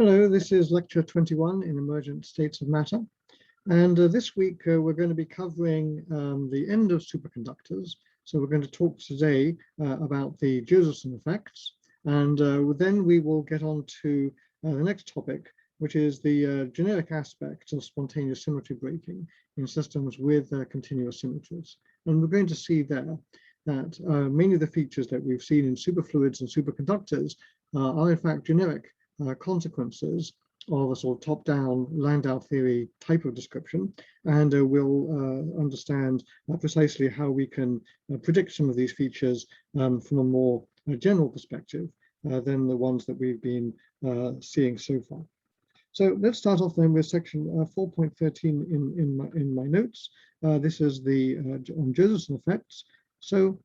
Hello, this is lecture 21 in Emergent States of Matter. And this week we're going to be covering the end of superconductors. So we're going to talk today about the Josephson effects. And then we will get on to the next topic, which is the generic aspects of spontaneous symmetry breaking in systems with continuous symmetries. And we're going to see there that many of the features that we've seen in superfluids and superconductors are in fact generic consequences of a sort of top-down Landau theory type of description, and we'll understand precisely how we can predict some of these features from a more general perspective than the ones that we've been seeing so far. So let's start off then with section 4.13 in my notes. This is the on Josephson effects. So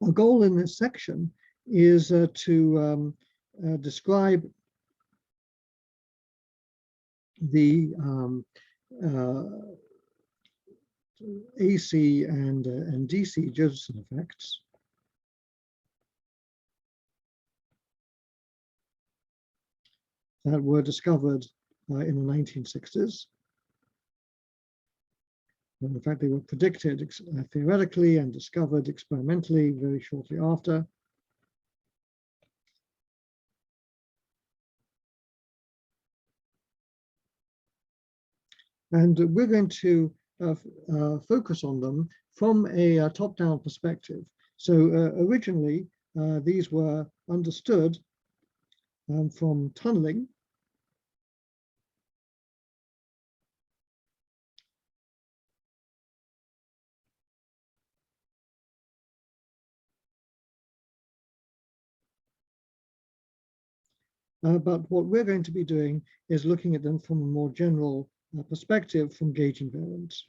our goal in this section is to describe the AC and DC Josephson effects. That were discovered in the 1960s. And in fact, they were predicted theoretically and discovered experimentally very shortly after. And we're going to focus on them from a top-down perspective. So originally, these were understood from tunneling. But what we're going to be doing is looking at them from a more general perspective from gauge invariants.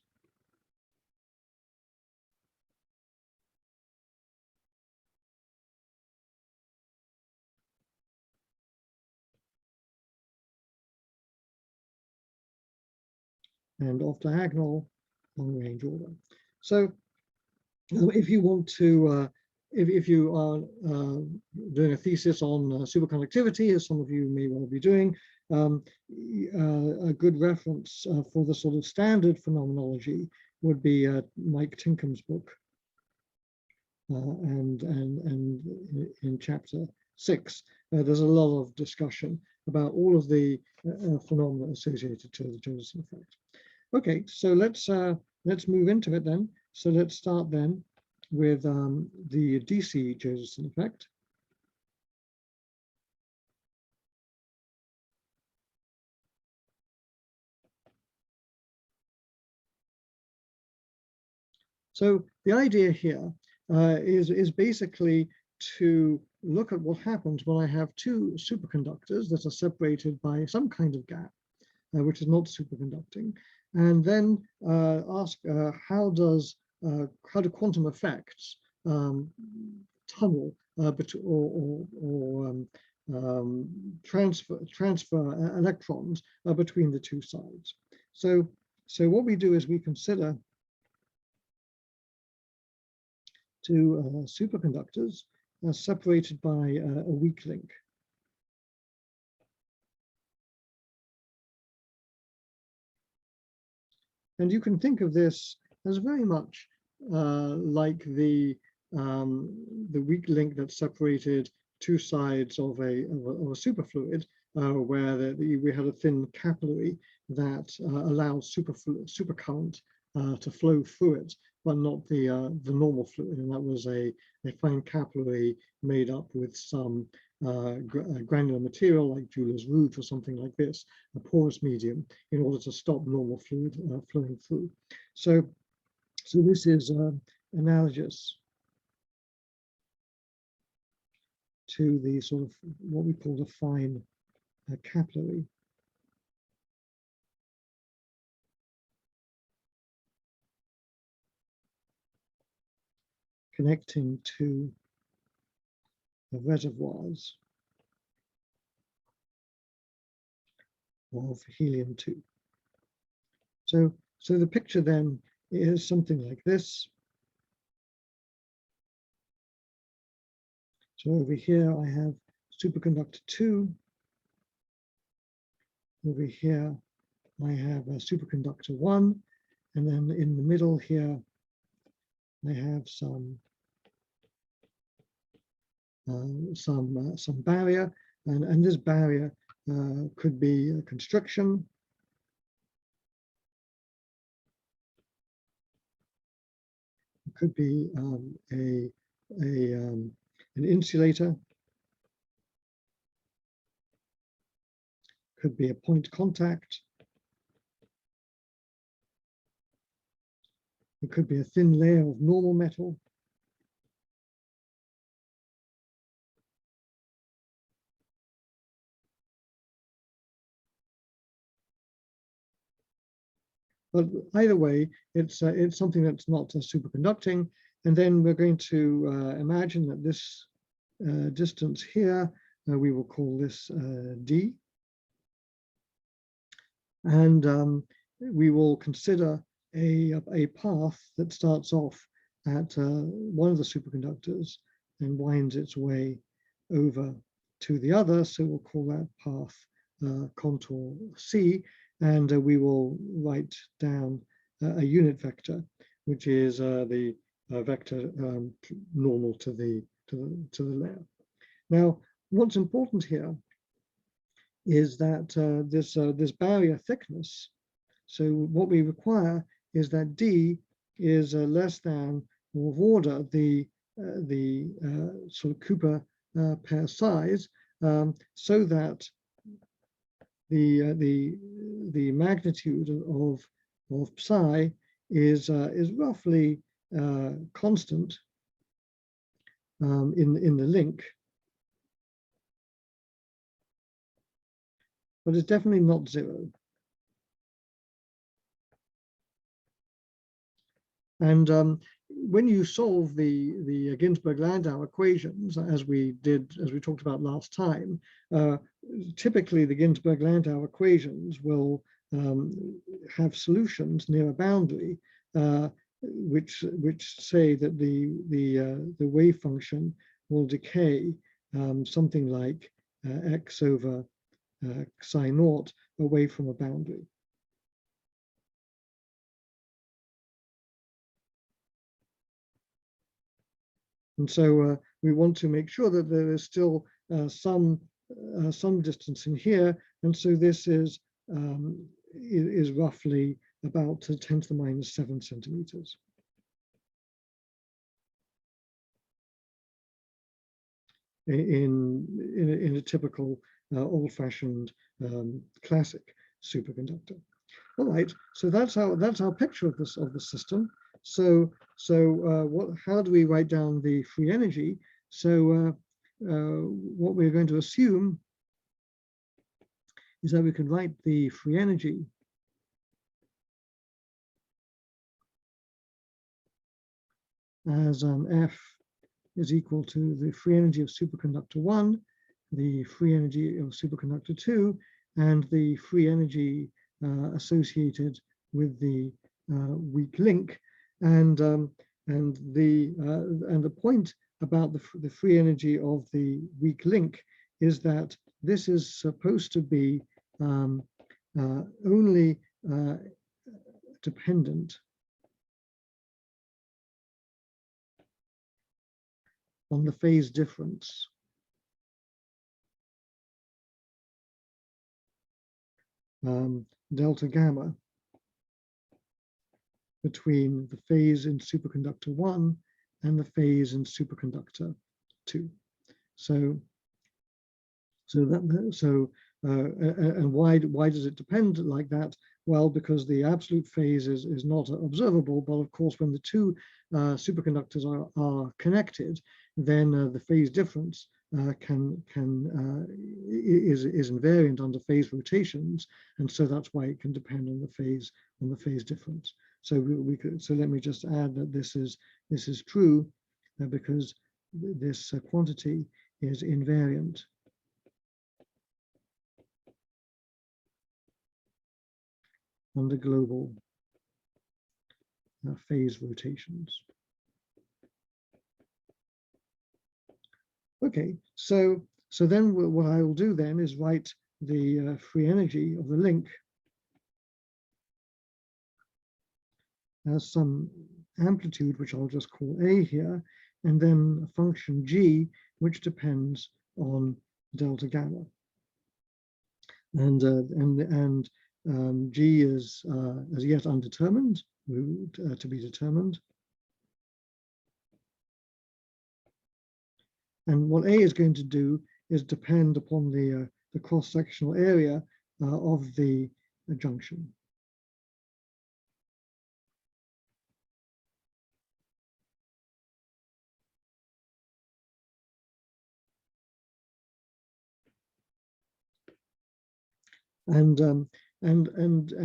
And off diagonal long range order. So if you want to, if you are doing a thesis on superconductivity, as some of you may well be doing, a good reference for the sort of standard phenomenology would be Mike Tinkham's book, and in chapter 6, there's a lot of discussion about all of the phenomena associated to the Josephson effect. Okay, so let's move into it then. So let's start then with the DC Josephson effect. So the idea here is basically to look at what happens when I have two superconductors that are separated by some kind of gap, which is not superconducting, and then ask how do quantum effects tunnel or transfer electrons between the two sides. So what we do is we consider two superconductors separated by a weak link. And you can think of this as very much like the weak link that separated two sides of a superfluid, where we had a thin capillary that allows supercurrent to flow through it, but not the normal fluid. And that was a fine capillary made up with some granular material like jeweler's rouge or something like this, a porous medium, in order to stop normal fluid flowing through. So this is analogous to the sort of what we call the fine capillary. Connecting to the reservoirs of helium-2. So the picture then is something like this. So over here I have superconductor 2 over here, I have a superconductor 1, and then in the middle here, I have some barrier, and this barrier could be a constriction. It could be an insulator. Could be a point contact. It could be a thin layer of normal metal. But either way, it's something that's not superconducting. And then we're going to imagine that this distance here, we will call this d. And we will consider a path that starts off at one of the superconductors and winds its way over to the other. So we'll call that path contour C, and we will write down a unit vector, which is the vector normal to the layer. Now, what's important here is that this barrier thickness. So what we require is that D is less than or of order the sort of Cooper pair size, so that the magnitude of psi is roughly constant in the link, but it's definitely not 0. And when you solve the Ginzburg-Landau equations, as we talked about last time, typically the Ginzburg-Landau equations will have solutions near a boundary, which say that the wave function will decay something like x over psi naught away from a boundary. And so we want to make sure that there is still some distance in here, and so this is roughly about 10 to the minus 7 centimeters. In a typical old-fashioned classic superconductor. All right, so that's our picture of the system. So how do we write down the free energy? So what we're going to assume is that we can write the free energy as F is equal to the free energy of superconductor 1, the free energy of superconductor 2, and the free energy associated with the weak link. And the point about the free energy of the weak link is that this is supposed to be only dependent on the phase difference delta gamma between the phase in superconductor 1 and the phase in superconductor 2. And why does it depend like that? Well, because the absolute phase is not observable, but of course, when the two superconductors are connected, then the phase difference is invariant under phase rotations, and so that's why it can depend on the phase difference. So let me just add that this is true because this quantity is invariant under global phase rotations. Okay, so then what I will do then is write the free energy of the link has some amplitude, which I'll just call A here, and then a function G, which depends on delta gamma. And G is as yet undetermined, to be determined. And what A is going to do is depend upon the cross-sectional area of the junction. And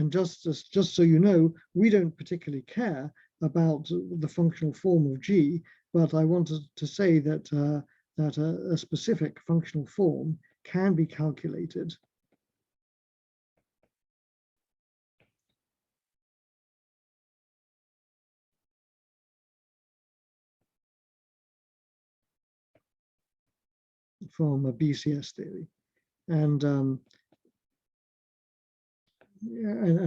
just so you know, we don't particularly care about the functional form of G, but I wanted to say that that a specific functional form can be calculated from a BCS theory. And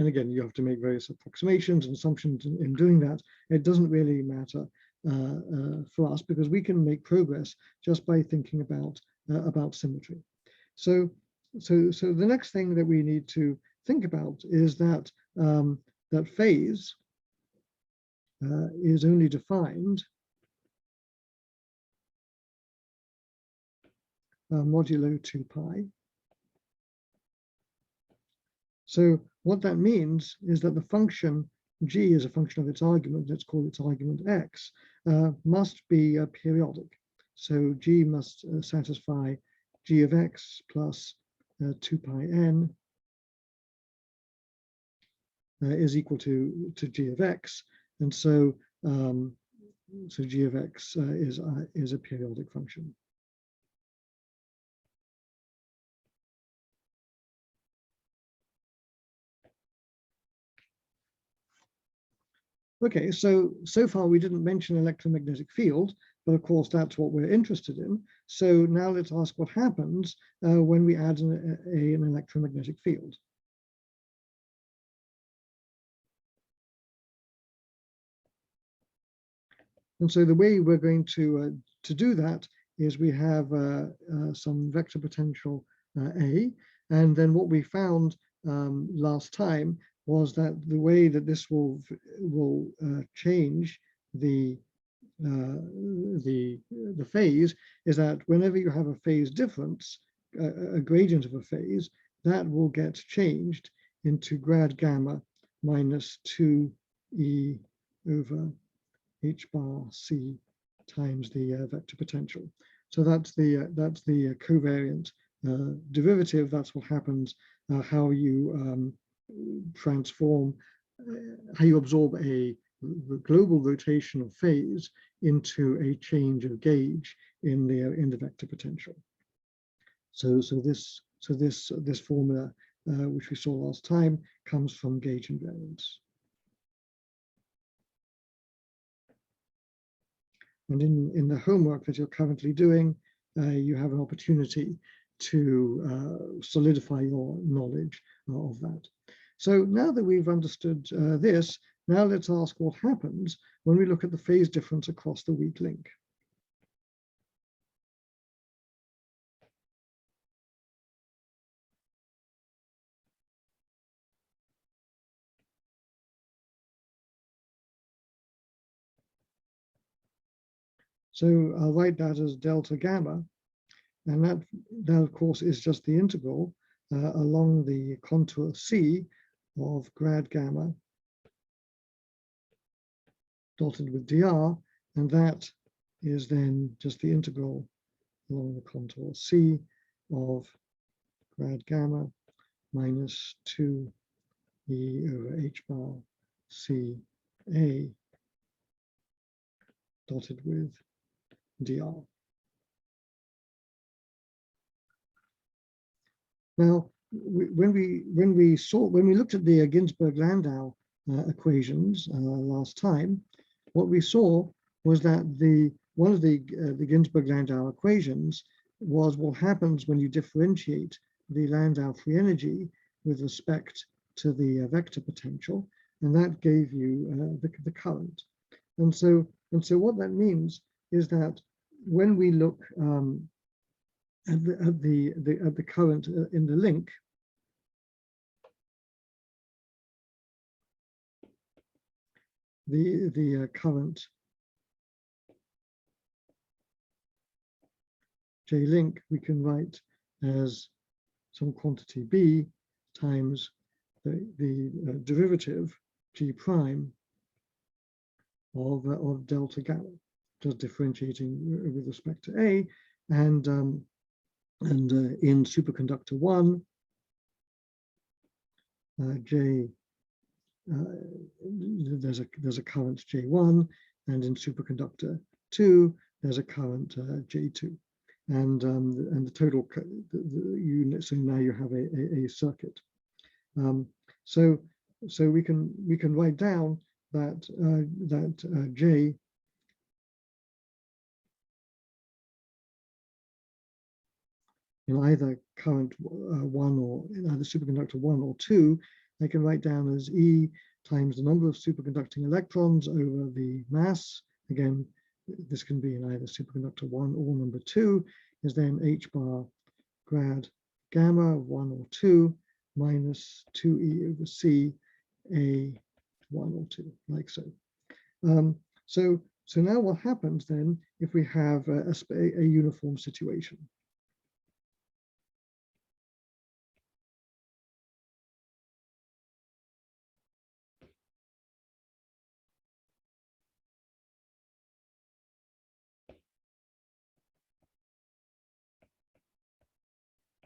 again, you have to make various approximations and assumptions in doing that. It doesn't really matter for us, because we can make progress just by thinking about symmetry. So the next thing that we need to think about is that that phase is only defined modulo 2 pi. So what that means is that the function G is a function of its argument, let's call its argument X, must be periodic. So G must satisfy G of X plus 2 pi n is equal to G of X. And so, so G of X is a periodic function. Okay, so far we didn't mention electromagnetic field, but of course that's what we're interested in. So now let's ask what happens when we add an electromagnetic field. And so the way we're going to do that is we have some vector potential A, and then what we found last time was that the way that this will change the phase is that whenever you have a phase difference, a gradient of a phase, that will get changed into grad gamma minus 2e over h bar c times the vector potential. So that's the covariant derivative. That's what happens, how you transform, how you absorb a global rotation of phase into a change of gauge in the vector potential. So this formula, which we saw last time, comes from gauge invariance. And in the homework that you're currently doing, you have an opportunity to solidify your knowledge of that. So now that we've understood this, now let's ask what happens when we look at the phase difference across the weak link. So I'll write that as delta gamma, and that of course is just the integral along the contour C of grad gamma dotted with dr, and that is then just the integral along the contour C of grad gamma minus 2e over h bar c a dotted with dr. Now, when we looked at the Ginzburg-Landau equations last time, what we saw was that one of the Ginzburg-Landau equations was what happens when you differentiate the Landau free energy with respect to the vector potential, and that gave you the current. And so what that means is that when we look at the current in the link, the current J link we can write as some quantity B times the derivative G prime of delta gamma, just differentiating with respect to A, and in superconductor 1, there's a current J1, and in superconductor 2 there's a current J2, and the total unit. So now you have a circuit. So we can write down that J in either current 1 or in either superconductor 1 or 2, I can write down as E times the number of superconducting electrons over the mass. Again, this can be in either superconductor 1 or number 2, is then H bar grad gamma 1 or 2 minus 2E over C A 1 or 2, like so. So now what happens then if we have a uniform situation?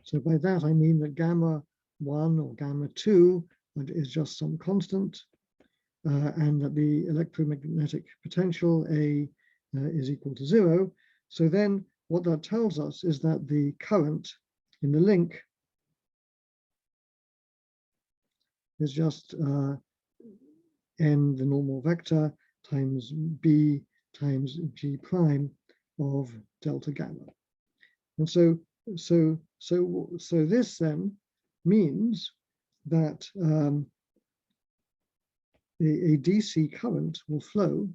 So by that I mean that gamma 1 or gamma 2 is just some constant, and that the electromagnetic potential A is equal to 0. So then what that tells us is that the current in the link is just n, the normal vector, times B times G prime of delta gamma. And so this then means that a DC current will flow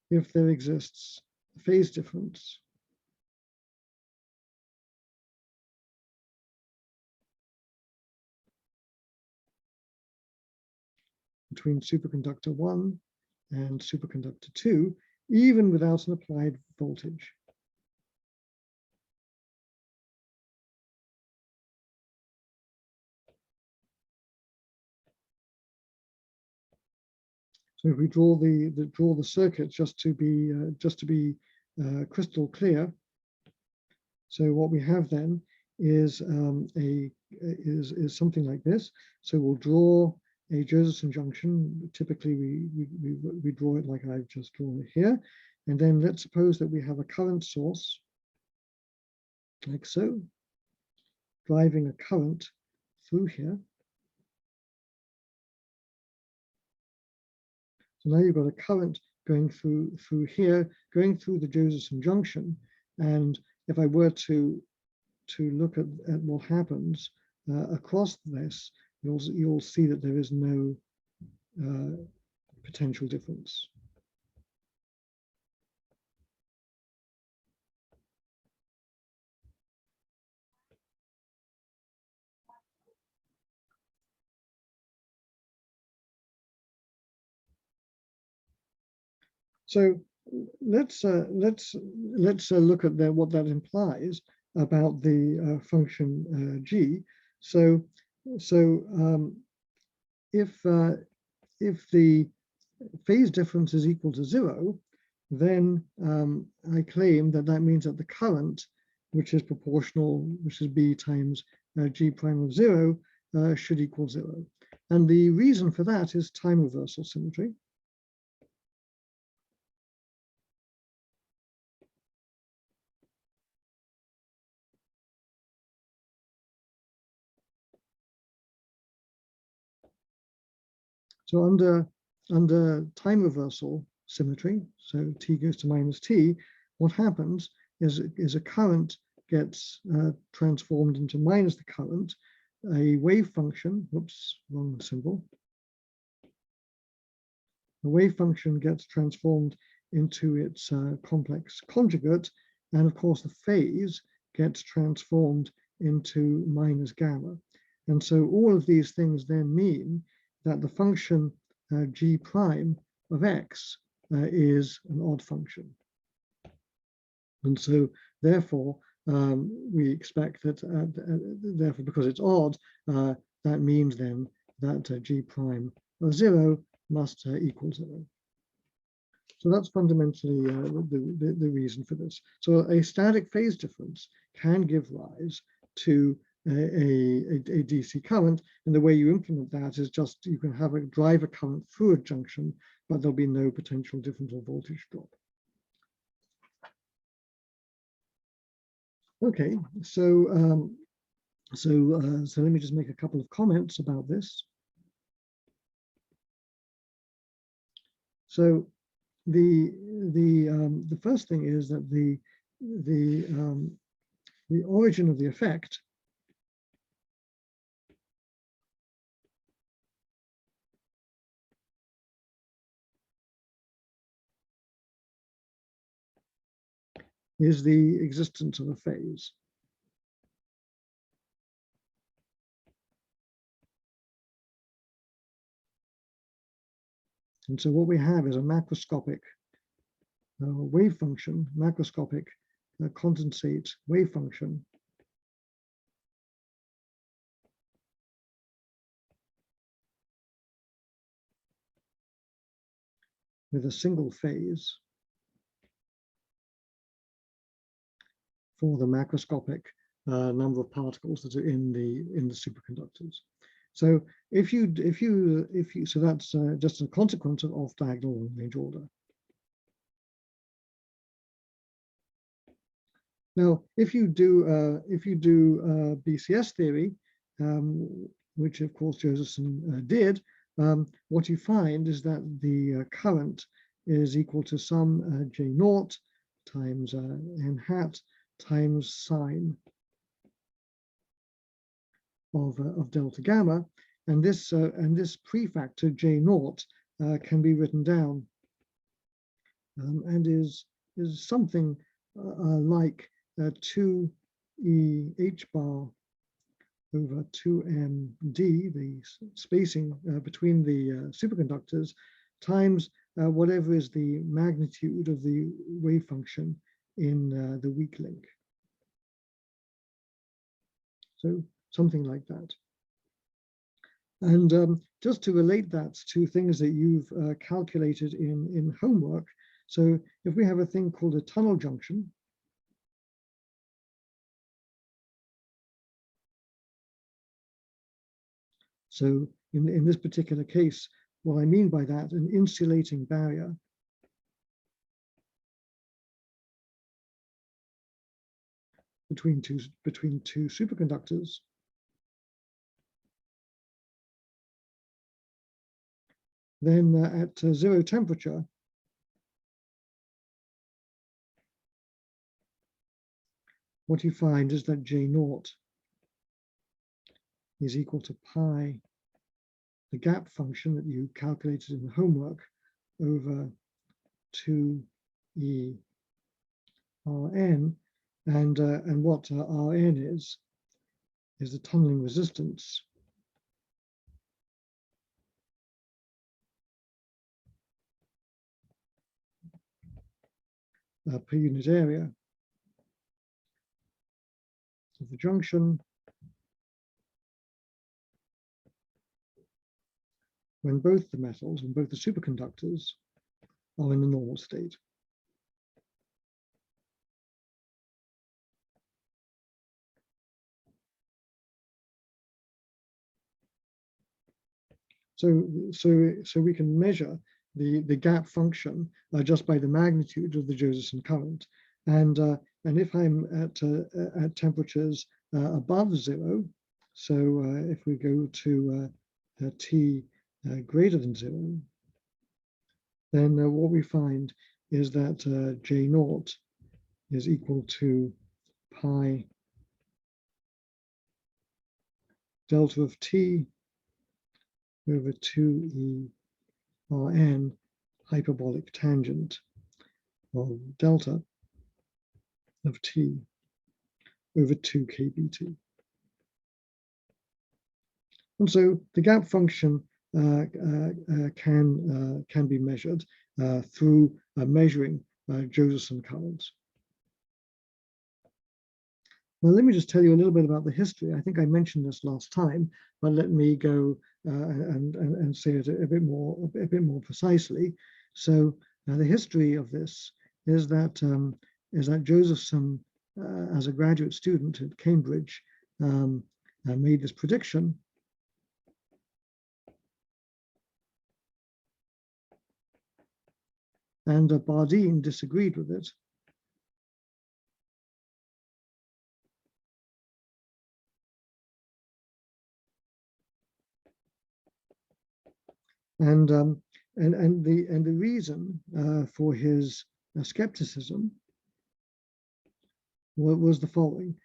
if there exists a phase difference between superconductor 1 and superconductor 2, even without an applied voltage. So if we draw the circuit just to be crystal clear, so what we have then is something like this. So we'll draw a Josephson junction. Typically, we draw it like I've just drawn it here, and then let's suppose that we have a current source, like so, driving a current through here. So now you've got a current going through here, going through the Josephson junction, and if I were to look at what happens across this, you'll see that there is no potential difference. So let's look at what that implies about the function g. So if the phase difference is equal to 0, then I claim that means that the current, which is proportional, which is B times G prime of 0, should equal 0. And the reason for that is time reversal symmetry. So under time reversal symmetry, so t goes to minus t, what happens is a current gets transformed into minus the current, a wave function, whoops, wrong symbol. The wave function gets transformed into its complex conjugate, and of course the phase gets transformed into minus gamma. And so all of these things then mean that the function g prime of x is an odd function. And so therefore, we expect that, therefore, because it's odd, that means then that g prime of 0 must equal 0. So that's fundamentally the reason for this. So a static phase difference can give rise to a DC current, and the way you implement that is just you can have a drive a current through a junction, but there'll be no potential differential voltage drop. Okay, so so let me just make a couple of comments about this. So the first thing is that the origin of the effect is the existence of a phase. And so what we have is a macroscopic wave function, macroscopic condensate wave function with a single phase for the macroscopic number of particles that are in the superconductors. So if you so that's just a consequence of off-diagonal long-range order. Now, if you do BCS theory, which of course Josephson did, what you find is that the current is equal to some J naught times n hat times sine of delta gamma, and this prefactor J naught can be written down and is something like 2E h bar over 2md, the spacing between the superconductors, times whatever is the magnitude of the wave function in the weak link. So something like that. And just to relate that to things that you've calculated in homework, so if we have a thing called a tunnel junction, so in this particular case, what I mean by that, an insulating barrier between two superconductors, then at zero temperature, what you find is that J naught is equal to pi, the gap function that you calculated in the homework, over 2E Rn, and what Rn is the tunneling resistance per unit area of the junction when both the metals and both the superconductors are in the normal state. So we can measure the gap function just by the magnitude of the Josephson current, and if I'm at temperatures above 0, so if we go to T greater than 0, then what we find is that J naught is equal to pi delta of t over 2e Rn hyperbolic tangent of delta of t over 2 kbt. And so the gap function can be measured through measuring Josephson currents. Now, let me just tell you a little bit about the history. I think I mentioned this last time, but let me go and say it a bit more precisely. So the history of this is that Josephson, as a graduate student at Cambridge, made this prediction. And Bardeen disagreed with it. And the reason for his skepticism was the following: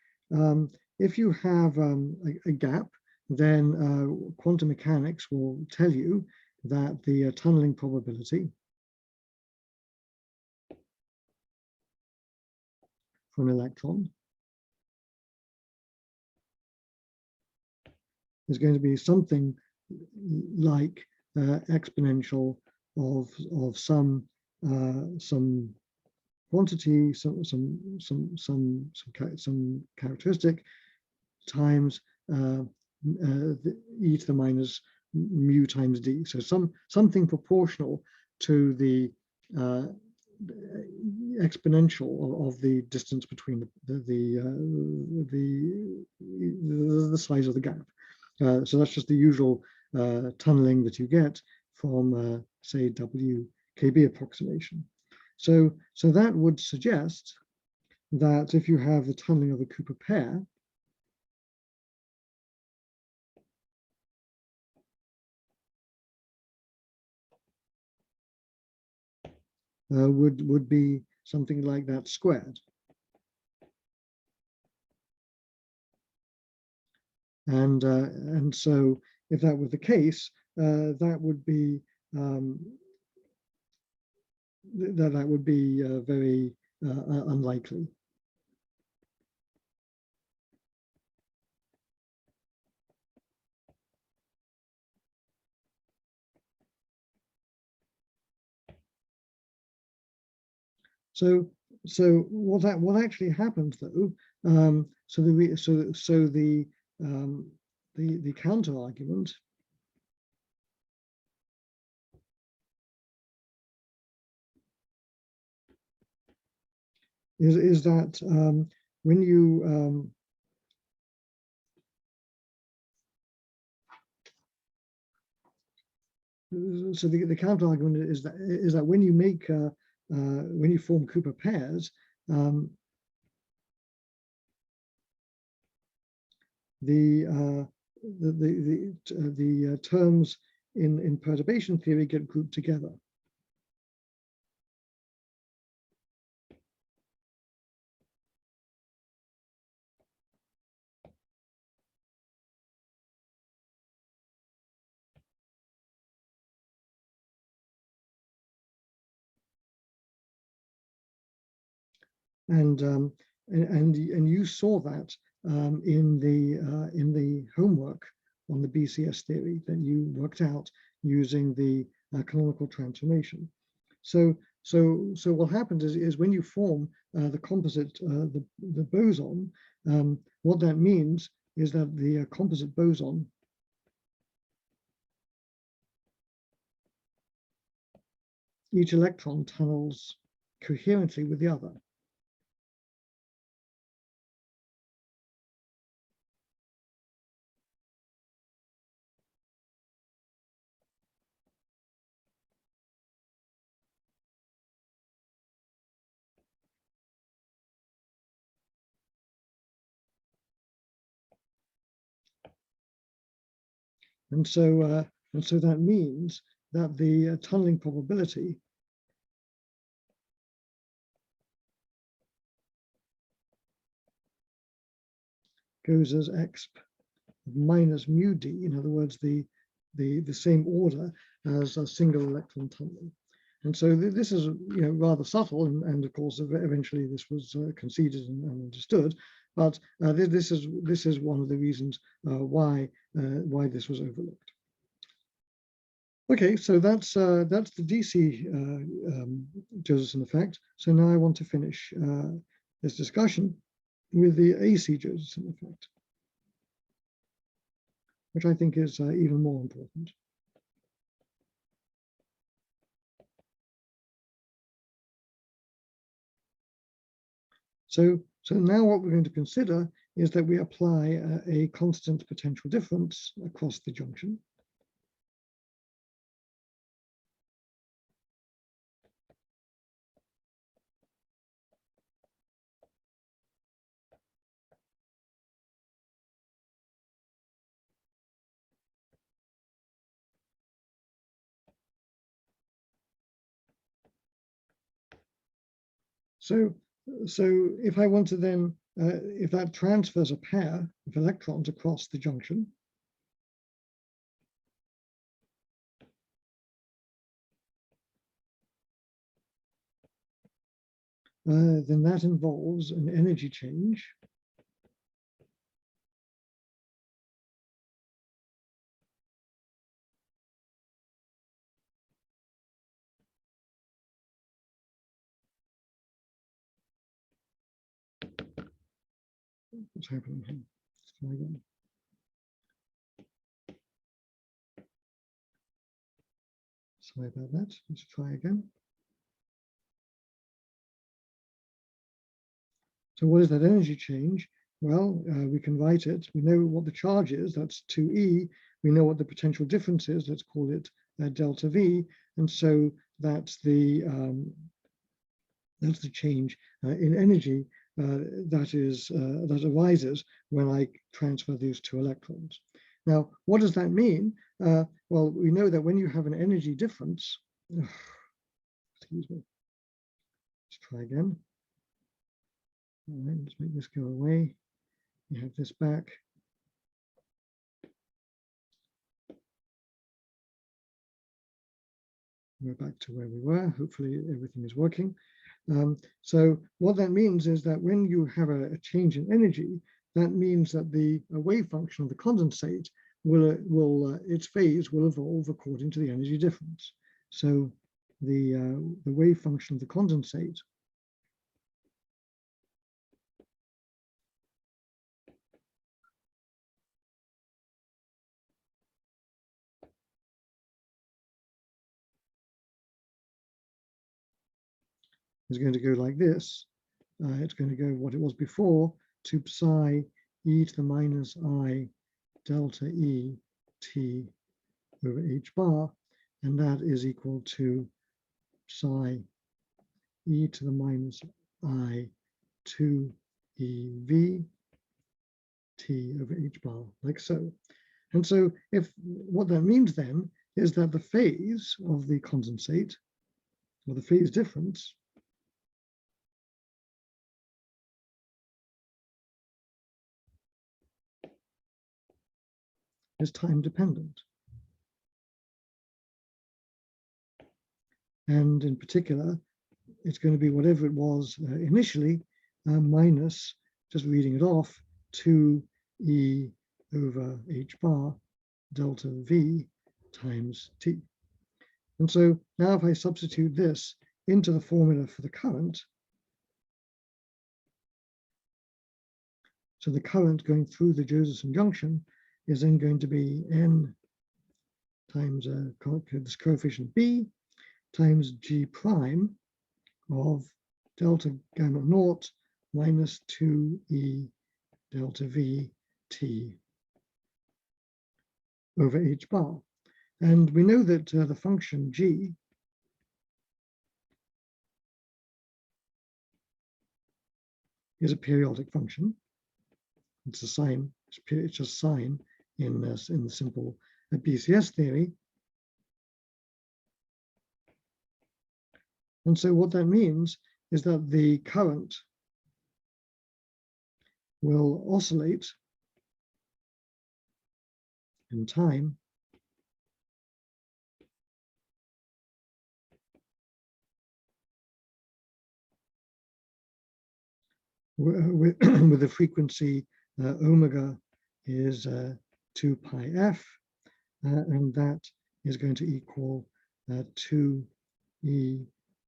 if you have a gap, then quantum mechanics will tell you that the tunneling probability for an electron is going to be something like exponential of some quantity, some characteristic times e to the minus mu times d. So something proportional to the exponential of the distance between the size of the gap. So that's just the usual tunneling that you get from, say, WKB approximation. So that would suggest that if you have the tunneling of a Cooper pair, would be something like that squared. And so if that were the case, that would be very unlikely. So what actually happens though? The counter argument is that when you so the counter argument is that when you make when you form Cooper pairs, the terms in perturbation theory get grouped together. And you saw that in the homework on the BCS theory that you worked out using the canonical transformation. So what happens is when you form the composite, the boson, what that means is that the composite boson each electron tunnels coherently with the other. And so that means that the tunneling probability goes as exp minus mu d, in other words, the same order as a single electron tunneling. And so this is, rather subtle, and of course eventually this was conceded and understood. But this is one of the reasons why this was overlooked. Okay, so that's the DC Josephson effect. So now I want to finish this discussion with the AC Josephson effect, which I think is even more important. So now what we're going to consider is that we apply a constant potential difference across the junction. So if I want to then, if that transfers a pair of electrons across the junction, then that involves an energy change what's happening here? Let's try again. Sorry about that. Let's try again. So what is that energy change? Well, we can write it. We know what the charge is. That's 2e. We know what the potential difference is. Let's call it delta v. And so that's the change in energy that arises when I transfer these two electrons. Now, what does that mean? Well, we know that when you have an energy difference, excuse me, let's try again. All right, let's make this go away. You have this back. We're back to where we were. Hopefully everything is working. So what that means is that when you have a change in energy, that means that the wave function of the condensate its phase will evolve according to the energy difference. So the wave function of the condensate is going to go like this. It's going to go what it was before, to psi e to the minus I delta E t over h bar, and that is equal to psi e to the minus I 2 ev t over h bar, like so. And so what that means then is that the phase of the condensate, or the phase difference, is time dependent. And in particular, it's going to be whatever it was initially, minus, just reading it off, 2e over h bar delta v times t. And so now if I substitute this into the formula for the current, so the current going through the Josephson junction is then going to be n times this coefficient b times g prime of delta gamma naught minus 2e delta v t over h bar. And we know that the function g is a periodic function. It's a sign, it's just sign in the simple BCS theory. And so what that means is that the current will oscillate in time with the frequency omega is 2 pi f, and that is going to equal 2 e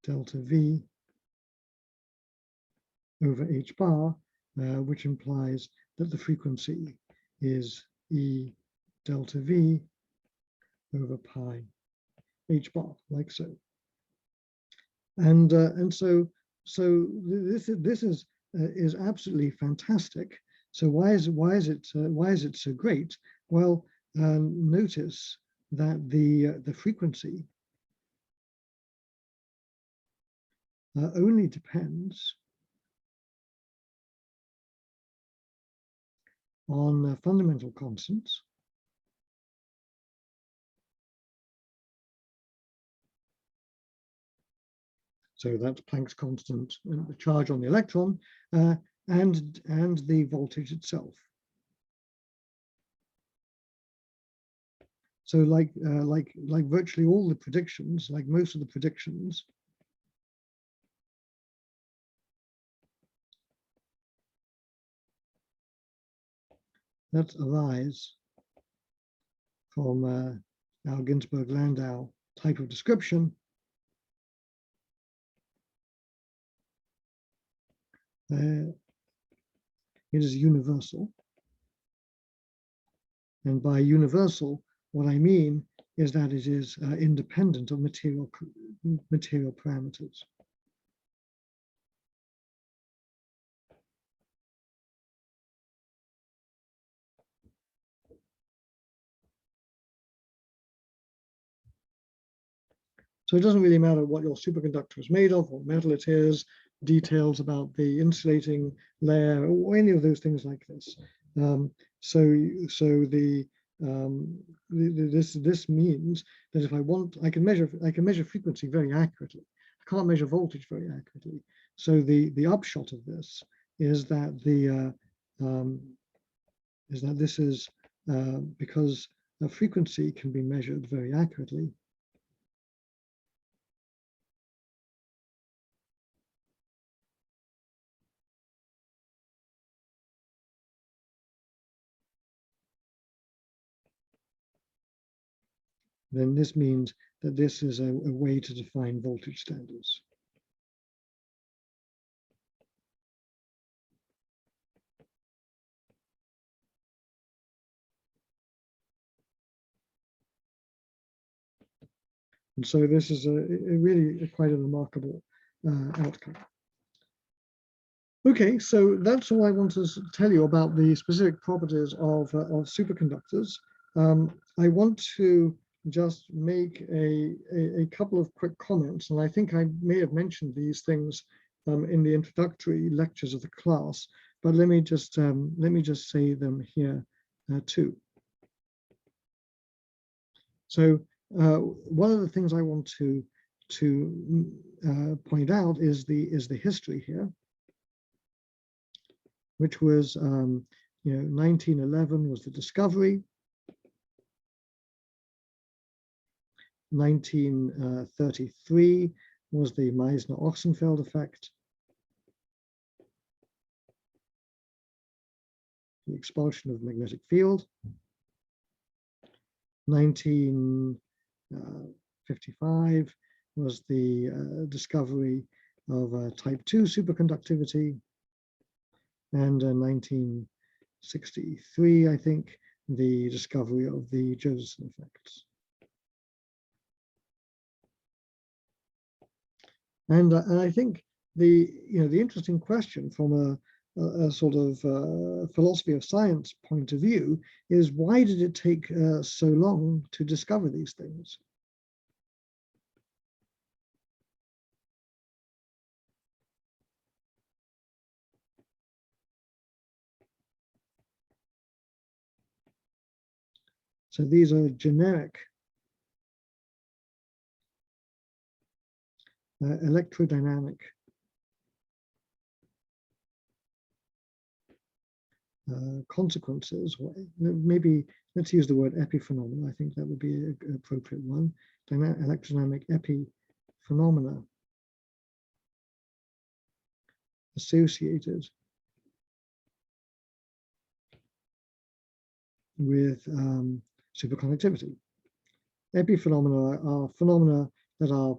delta v over h bar, which implies that the frequency is e delta v over pi h bar, like so. And so this is absolutely fantastic. So why is it so great? Well, notice that the frequency only depends on fundamental constants. So that's Planck's constant, the charge on the electron, and the voltage itself. So like virtually all the predictions, like most of the predictions, that arise from our Ginzburg-Landau type of description. It is universal. And by universal, what I mean is that it is independent of material parameters. So it doesn't really matter what your superconductor is made of, what metal it is, details about the insulating layer, or any of those things like this. This means that if I want, I can measure frequency very accurately. I can't measure voltage very accurately. So the upshot of this is that this is because a frequency can be measured very accurately. Then this means that this is a way to define voltage standards. And so this is really quite a remarkable outcome. Okay, so that's all I want to tell you about the specific properties of superconductors. I want to just make a couple of quick comments, and I think I may have mentioned these things in the introductory lectures of the class, but let me just say them here too. So one of the things I want to point out is the history here, which was 1911 was the discovery. 1933 was the Meissner-Ochsenfeld effect. The expulsion of the magnetic field. 1955 was the discovery of type 2 superconductivity. And 1963, I think, the discovery of the Josephson effects. And I think the interesting question from a sort of philosophy of science point of view is, why did it take so long to discover these things? So these are generic electrodynamic consequences, or maybe let's use the word epiphenomena. I think that would be an appropriate one. Electrodynamic epiphenomena associated with superconductivity. Epiphenomena are phenomena that are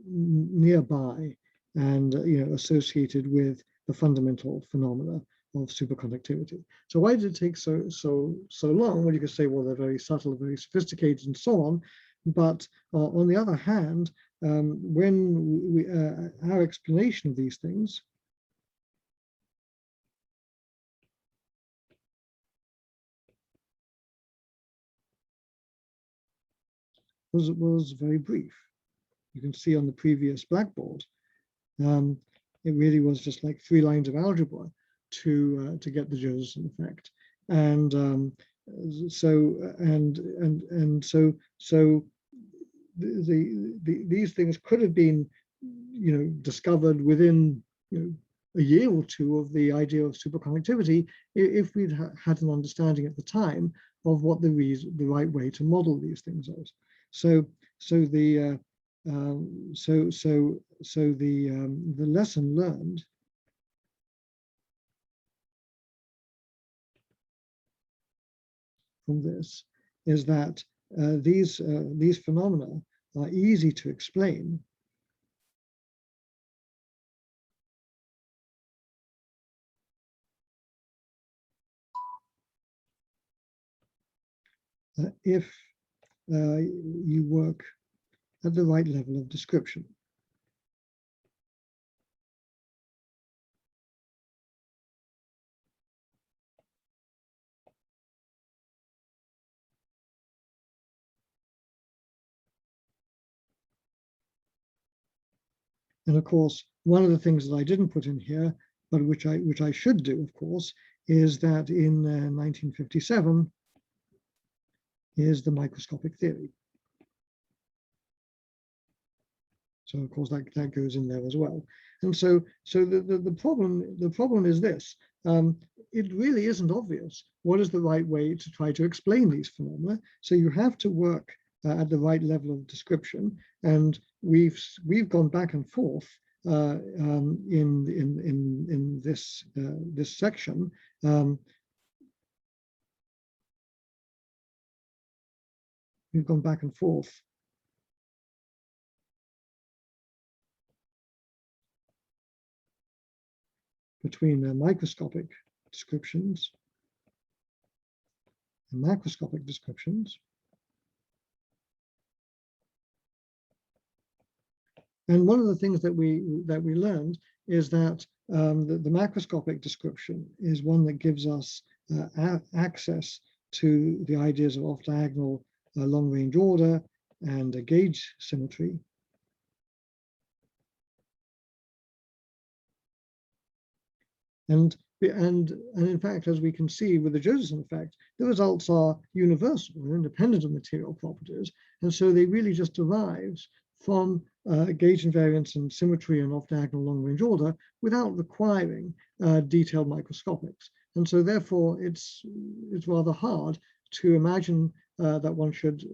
nearby and associated with the fundamental phenomena of superconductivity. So why did it take so long? Well, you could say, well, they're very subtle, very sophisticated, and so on. But on the other hand, when our explanation of these things was very brief. You can see on the previous blackboard, it really was just like 3 lines of algebra to get the Josephson effect, and these things could have been discovered within a year or two of the idea of superconductivity if we'd had an understanding at the time of what the right way to model these things is. So the lesson learned from this is that these phenomena are easy to explain if you work at the right level of description. And of course, one of the things that I didn't put in here, but which I should do, of course, is that in 1957 is the microscopic theory. So of course that goes in there as well. And so the problem is this: it really isn't obvious what is the right way to try to explain these phenomena. So you have to work at the right level of description, and we've gone back and forth in this this section. We've gone back and forth between microscopic descriptions and macroscopic descriptions. And one of the things that we learned is that the macroscopic description is one that gives us access to the ideas of off-diagonal long-range order and gauge symmetry. And in fact, as we can see with the Josephson effect, the results are universal and independent of material properties. And so they really just derive from gauge invariance and symmetry and off-diagonal long-range order without requiring detailed microscopics. And so therefore, it's rather hard to imagine that one should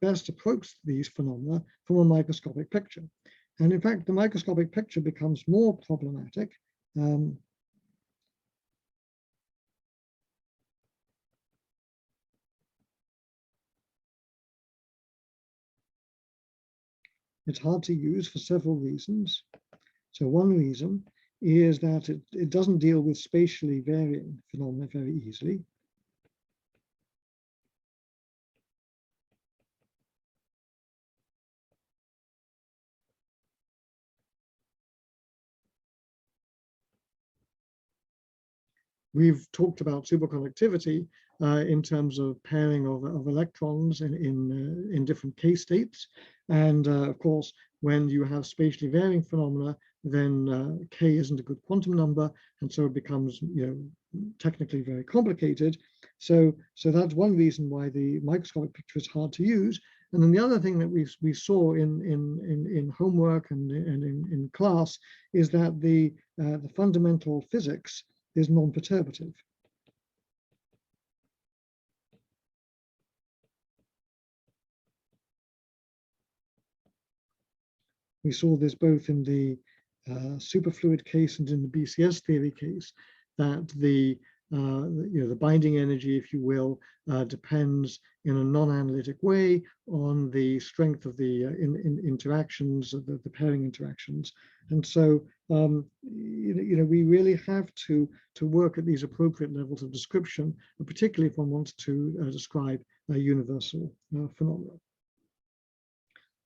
best approach these phenomena from a microscopic picture. And in fact, the microscopic picture becomes more problematic it's hard to use for several reasons. So one reason is that it doesn't deal with spatially varying phenomena very easily. We've talked about superconductivity in terms of pairing of electrons in different K states. And of course, when you have spatially varying phenomena, then K isn't a good quantum number. And so it becomes technically very complicated. So that's one reason why the microscopic picture is hard to use. And then the other thing that we saw in homework and in class is that the fundamental physics is non-perturbative. We saw this both in the superfluid case and in the BCS theory case, that the binding energy, if you will, depends in a non-analytic way on the strength of the interactions, the pairing interactions. And so, we really have to work at these appropriate levels of description, particularly if one wants to describe universal phenomena.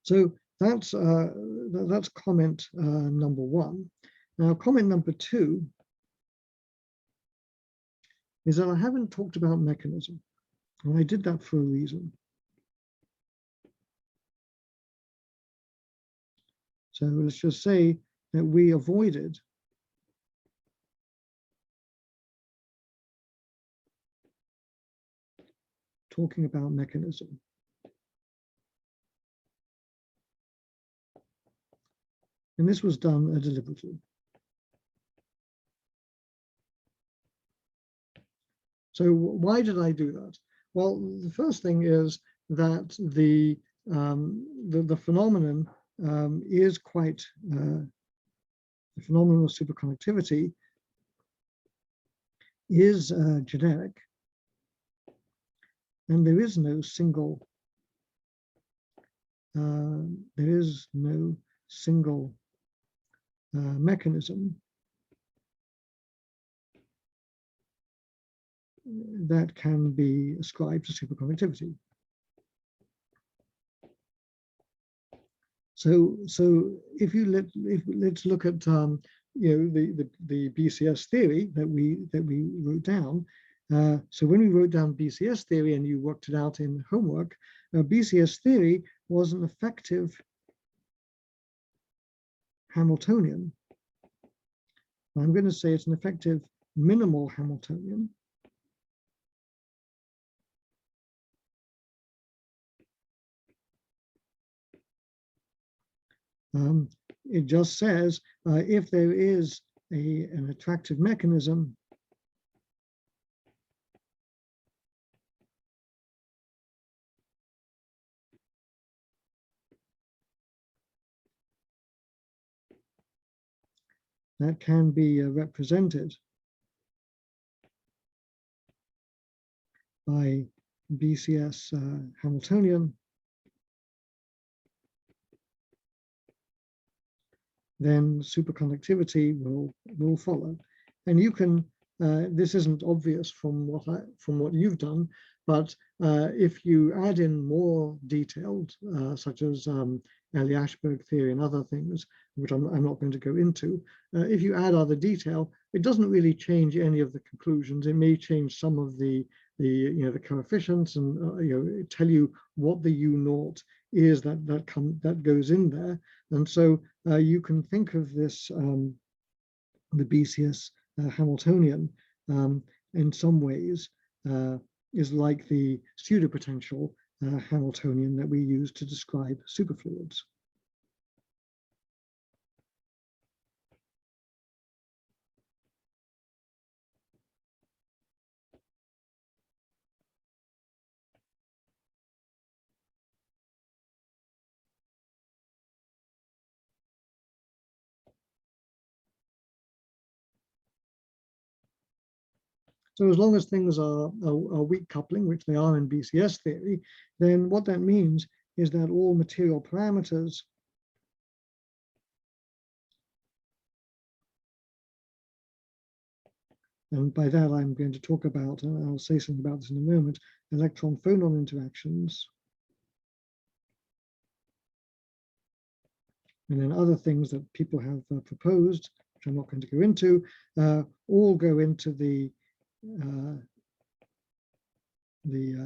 So that's comment number one. Now, comment number two is that I haven't talked about mechanism, and I did that for a reason. So let's just say that we avoided talking about mechanism. And this was done deliberately. So why did I do that? Well, the first thing is that the phenomenon is quite, the phenomenon of superconductivity is generic, and there is no single mechanism that can be ascribed to superconductivity. So if let's look at the BCS theory that we wrote down. So when we wrote down BCS theory and you worked it out in homework, BCS theory was an effective Hamiltonian. I'm going to say it's an effective minimal Hamiltonian. It just says if there is an attractive mechanism, that can be represented by BCS Hamiltonian, then superconductivity will follow. And you can, this isn't obvious from what you've done, but if you add in more detailed, such as Eli-Ashberg theory and other things, which I'm not going to go into, if you add other detail, it doesn't really change any of the conclusions. It may change some of the coefficients and tell you what the U0 is that goes in there. And so you can think of this, the BCS Hamiltonian, in some ways is like the pseudopotential Hamiltonian that we use to describe superfluids. So as long as things are weak coupling, which they are in BCS theory, then what that means is that all material parameters and by that I'm going to talk about, and I'll say something about this in a moment, electron-phonon interactions, and then other things that people have proposed, which I'm not going to go into, all go into the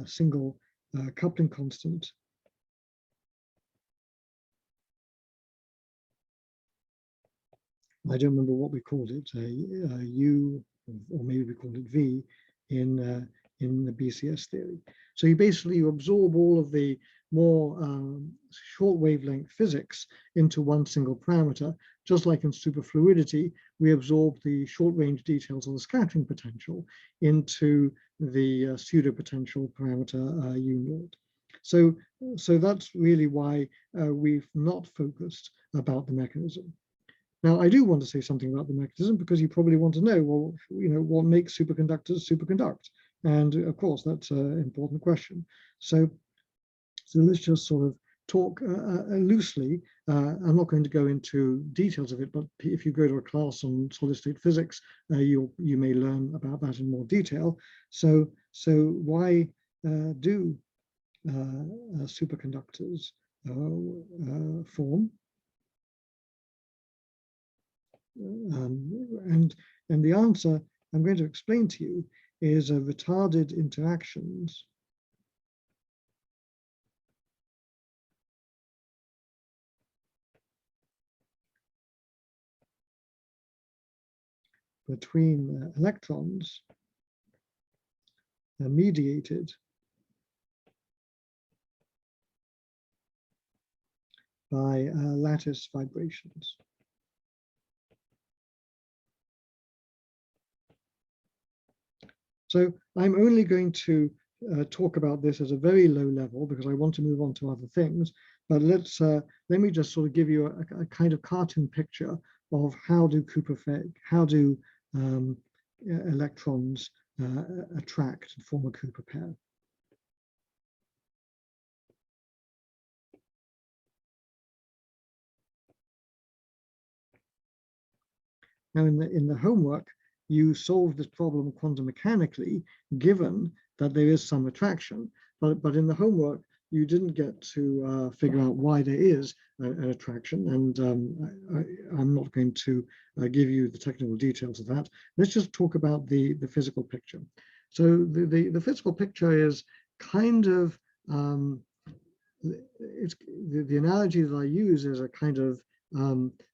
single coupling constant. I don't remember what we called it, U, or maybe we called it V in the BCS theory. So you absorb all of the more short wavelength physics into one single parameter, just like in superfluidity, we absorb the short range details of the scattering potential into the pseudo potential parameter U0. So that's really why we've not focused about the mechanism. Now, I do want to say something about the mechanism because you probably want to know, well, what makes superconductors superconduct? And of course, that's an important question. So let's just sort of talk loosely. I'm not going to go into details of it, but if you go to a class on solid state physics, you may learn about that in more detail. So why do superconductors form? And the answer I'm going to explain to you is retarded interactions between electrons mediated by lattice vibrations. So I'm only going to talk about this at a very low level because I want to move on to other things. But let me just sort of give you a kind of cartoon picture of how do electrons attract and form a Cooper pair. Now, in the homework, you solve this problem quantum mechanically, given that there is some attraction. But in the homework, you didn't get to figure out why there is an attraction, and I'm not going to give you the technical details of that. Let's just talk about the physical picture. So the physical picture is kind of it's the analogy that I use is a kind of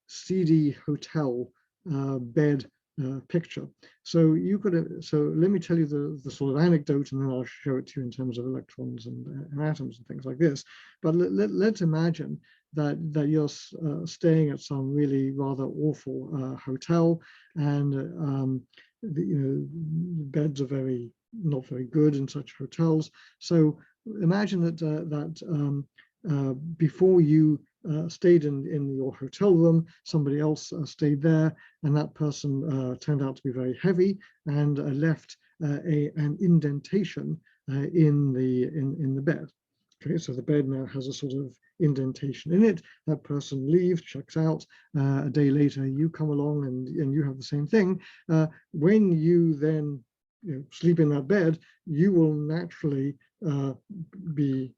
seedy hotel bed picture. So let me tell you the sort of anecdote, and then I'll show it to you in terms of electrons and atoms and things like this. But let's imagine that you're staying at some really rather awful hotel, and the beds are not very good in such hotels. So imagine that before you stayed in your hotel room, somebody else stayed there, and that person turned out to be very heavy and left an indentation in the bed. Okay, so the bed now has a sort of indentation in it. That person leaves, checks out. A day later, you come along and you have the same thing. When you then sleep in that bed, you will naturally be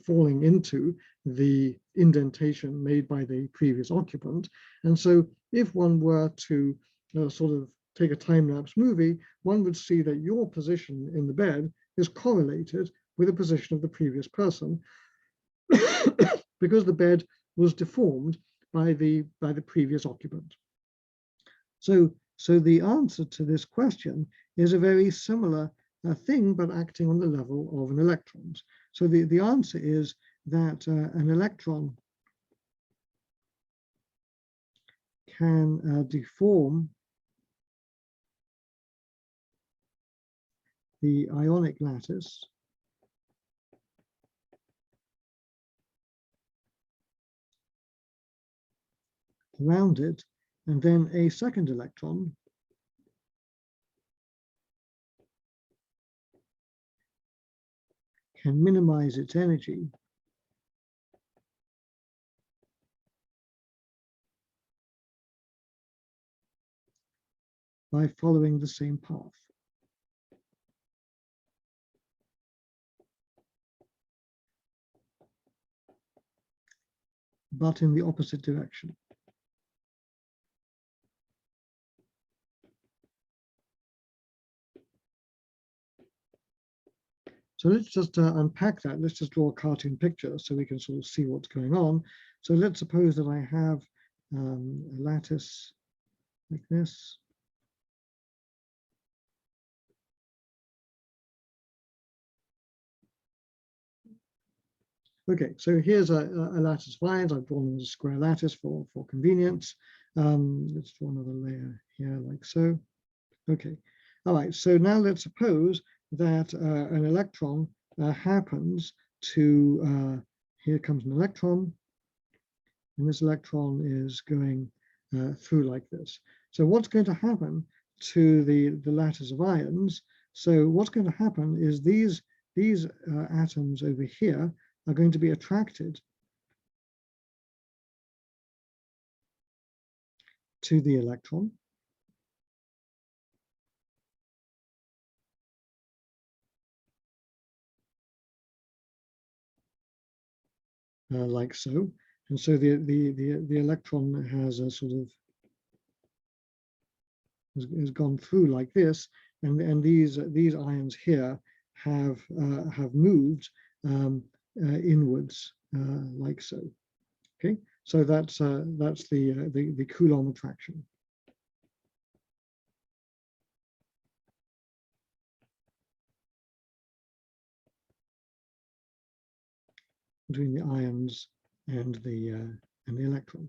falling into the indentation made by the previous occupant. And so if one were to sort of take a time-lapse movie, one would see that your position in the bed is correlated with the position of the previous person because the bed was deformed by the previous occupant. So the answer to this question is a very similar thing, but acting on the level of an electron. So the answer is that an electron can deform the ionic lattice around it, and then a second electron can minimize its energy by following the same path. But in the opposite direction. So let's just unpack that. Let's just draw a cartoon picture so we can sort of see what's going on. So let's suppose that I have a lattice like this. Okay, so here's a lattice vines. I've drawn a square lattice for convenience. Let's draw another layer here like so. Okay, all right, so now let's suppose that an electron happens to, here comes an electron, and this electron is going through like this. So what's going to happen to the lattice of ions? So what's going to happen is these atoms over here are going to be attracted to the electron. Like so. And so the electron has a sort of has gone through like this, and these ions here have moved inwards like so. Okay, so that's the Coulomb attraction. Between the ions and the electron.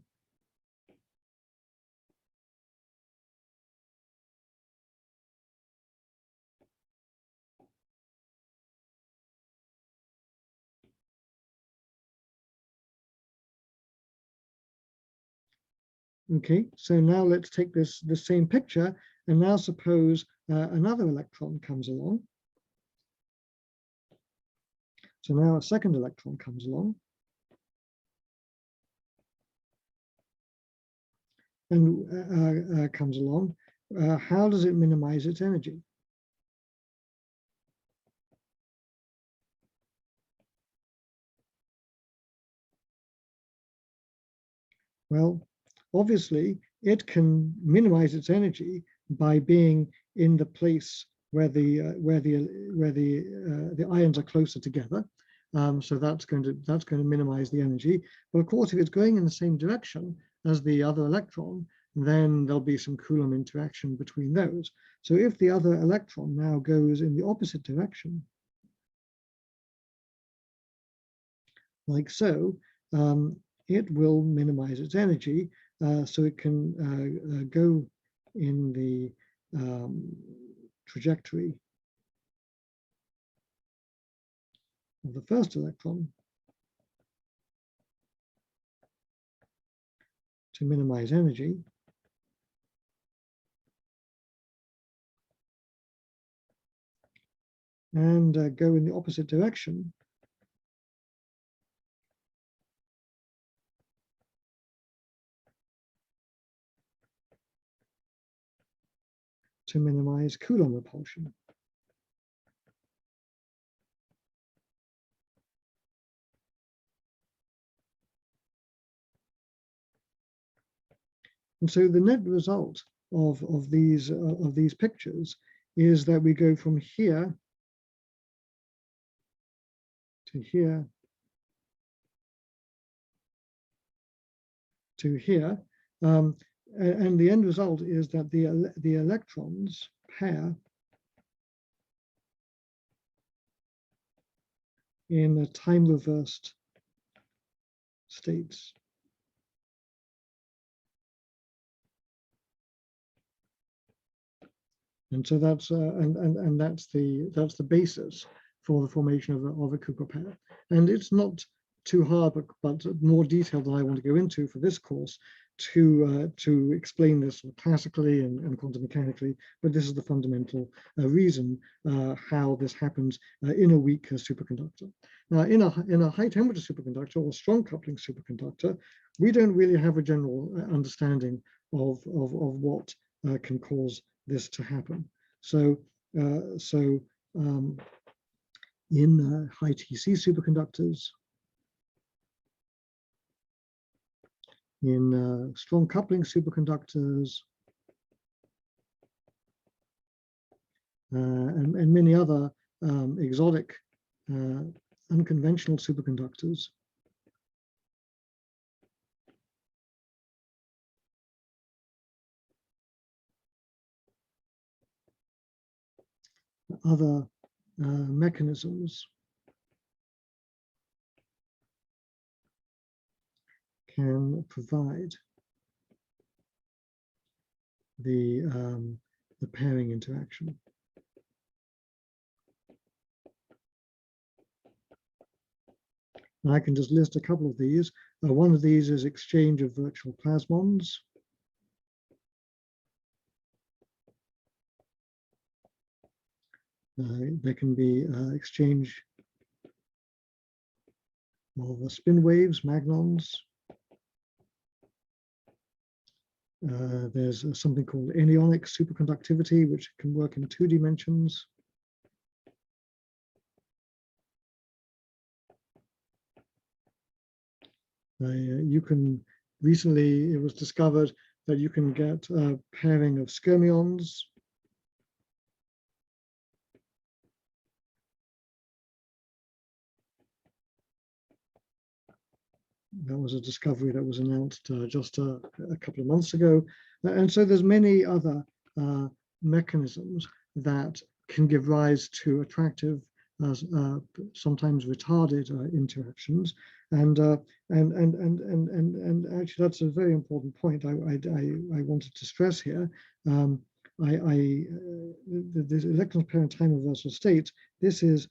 Okay, so now let's take this same picture, and now suppose another electron comes along. So now a second electron comes along. And comes along. How does it minimize its energy? Well, obviously, it can minimize its energy by being in the place where the ions are closer together. So that's going to minimize the energy. But of course, if it's going in the same direction as the other electron, then there'll be some Coulomb interaction between those. So if the other electron now goes in the opposite direction, like so, it will minimize its energy, so it can go in the trajectory of the first electron to minimize energy. And go in the opposite direction to minimize Coulomb repulsion. And so the net result of these pictures is that we go from here to here to here, and the end result is that the electrons pair in time reversed states. And so that's that's the basis for the formation of a Cooper pair. And it's not too hard, but more detailed than I want to go into for this course to explain this classically and quantum mechanically. But this is the fundamental reason how this happens in a weak superconductor. Now, in a high temperature superconductor or strong coupling superconductor, we don't really have a general understanding of what can cause this to happen. So, in high TC superconductors, in strong coupling superconductors, and many other exotic, unconventional superconductors, other mechanisms can provide the pairing interaction. And I can just list a couple of these. One of these is exchange of virtual plasmons. There can be exchange of spin waves, magnons. There's something called anionic superconductivity, which can work in 2 dimensions. You can, recently it was discovered that you can get a pairing of skyrmions. That was a discovery that was announced just a couple of months ago. And so there's many other mechanisms that can give rise to attractive, sometimes retarded interactions. And actually, that's a very important point I wanted to stress here. The electron-pairing time reversal state, this is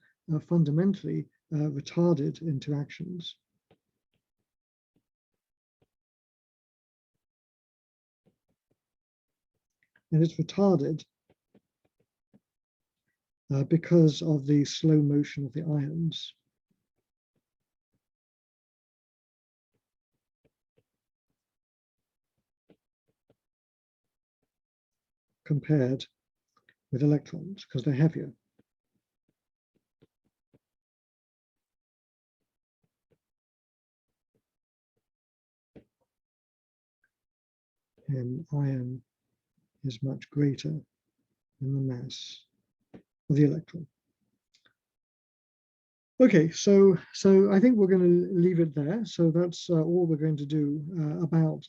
fundamentally retarded interactions. And it's retarded because of the slow motion of the ions. Compared with electrons, because they're heavier. And ion is much greater than the mass of the electron. Okay, so I think we're going to leave it there. So that's all we're going to do about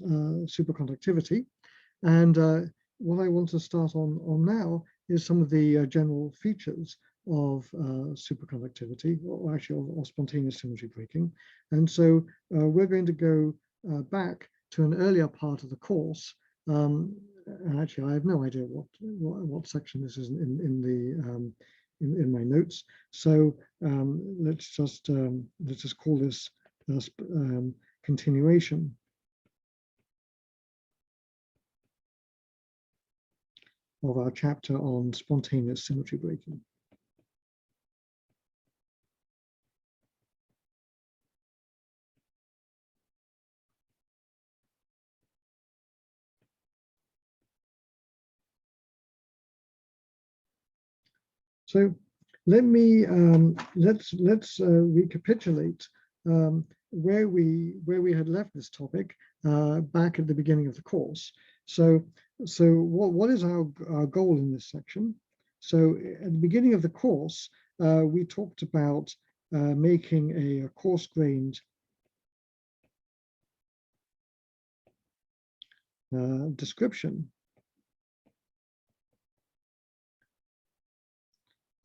superconductivity. And what I want to start on now is some of the general features of superconductivity, or actually of spontaneous symmetry breaking. And so we're going to go back to an earlier part of the course. And actually, I have no idea what section this is in my notes. So let's just call this continuation of our chapter on spontaneous symmetry breaking. So let me let's recapitulate where we had left this topic back at the beginning of the course. So what is our goal in this section? So at the beginning of the course, we talked about making a coarse-grained description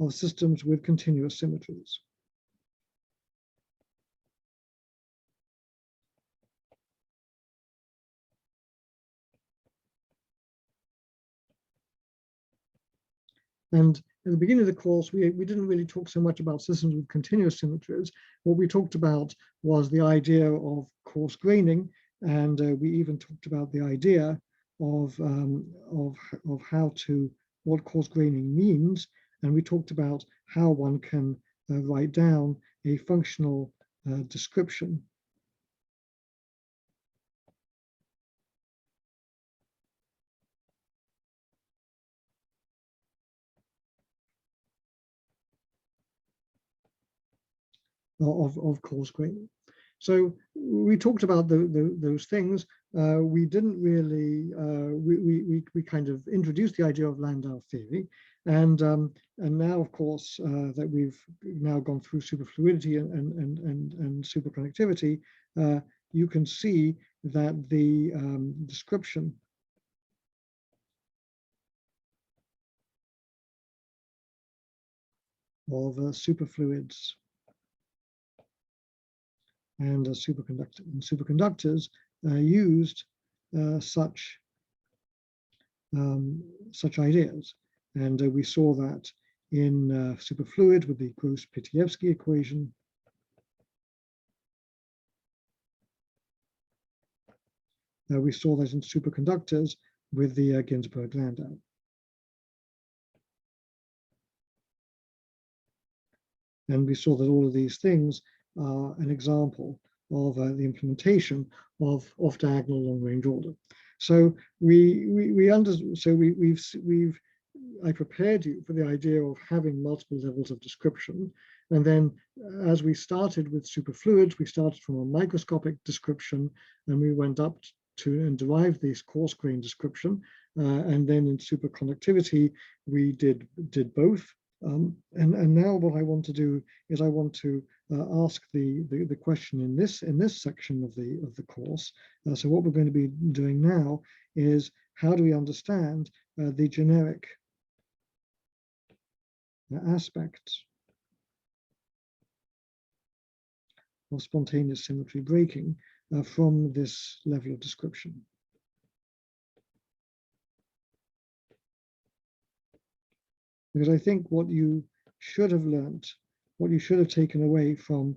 of systems with continuous symmetries. And at the beginning of the course, we didn't really talk so much about systems with continuous symmetries. What we talked about was the idea of coarse graining, and we even talked about the idea of what coarse graining means, and we talked about how one can write down a functional description of coarse graining. So we talked about those things. We didn't really, we kind of introduced the idea of Landau theory. And now, of course, that we've now gone through superfluidity and superconductivity, you can see that the description of superfluids and superconductors used such ideas, and we saw that in superfluid with the Gross-Pitievsky equation, we saw that in superconductors with the Ginzburg-Landau. And we saw that all of these things are an example of the implementation of off-diagonal long-range order. So I prepared you for the idea of having multiple levels of description. And then as we started with superfluids, we started from a microscopic description and we went up to and derived this coarse grain description. And then in superconductivity, we did both. And now what I want to do is I want to ask the question in this section of the course. So what we're going to be doing now is how do we understand the generic aspects of spontaneous symmetry breaking from this level of description. Because I think what you should have learned, what you should have taken away from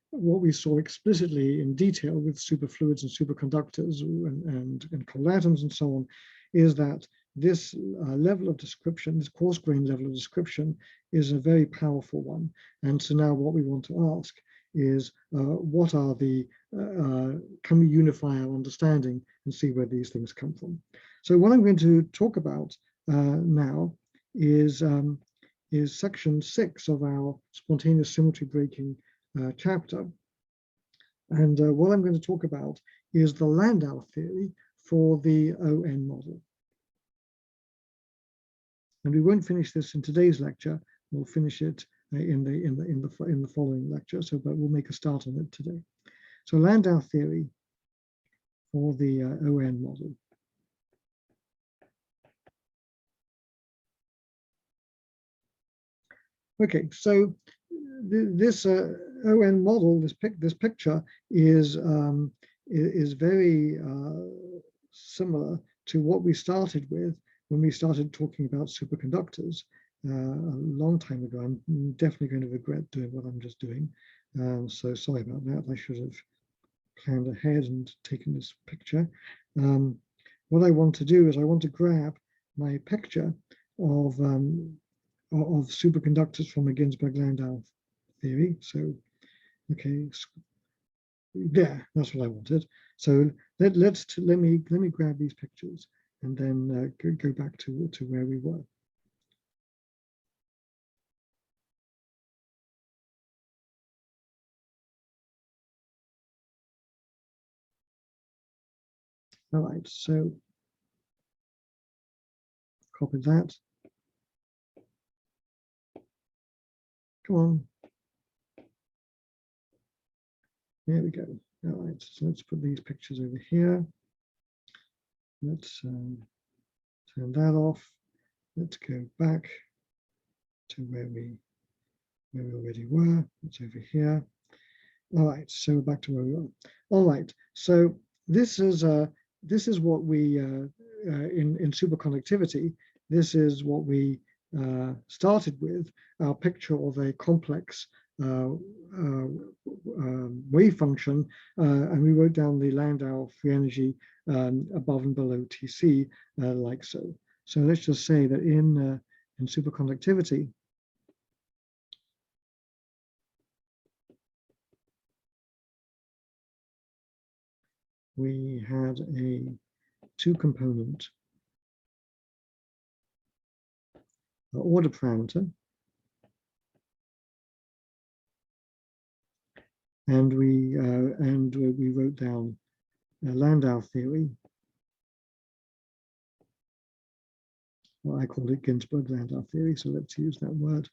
what we saw explicitly in detail with superfluids and superconductors and cold atoms and so on, is that this level of description, this coarse grain level of description, is a very powerful one. And so now what we want to ask is what are the, can we unify our understanding and see where these things come from? So what I'm going to talk about now is section 6 of our spontaneous symmetry breaking chapter. And what I'm going to talk about is the Landau theory for the ON model. And we won't finish this in today's lecture. We'll finish it in the following lecture. So, but we'll make a start on it today. So Landau theory for the ON model. Okay, so this ON model, this picture is very similar to what we started with when we started talking about superconductors a long time ago. I'm definitely going to regret doing what I'm just doing. So sorry about that. I should have planned ahead and taken this picture. What I want to do is I want to grab my picture of superconductors from the Ginzburg-Landau theory. So, okay, yeah, that's what I wanted. So let me grab these pictures and then go back to where we were. All right, so copy that. Come on. There we go. All right, so let's put these pictures over here. Let's turn that off. Let's go back to where we already were. It's over here. All right, so back to where we are. All right, so this is what we in superconductivity. This is what we started with, our picture of a complex wave function, and we wrote down the Landau free energy above and below Tc like so. So let's just say that in superconductivity, we had a two-component order parameter, and we wrote down Landau theory. Well, I called it Ginzburg-Landau theory, so let's use that word.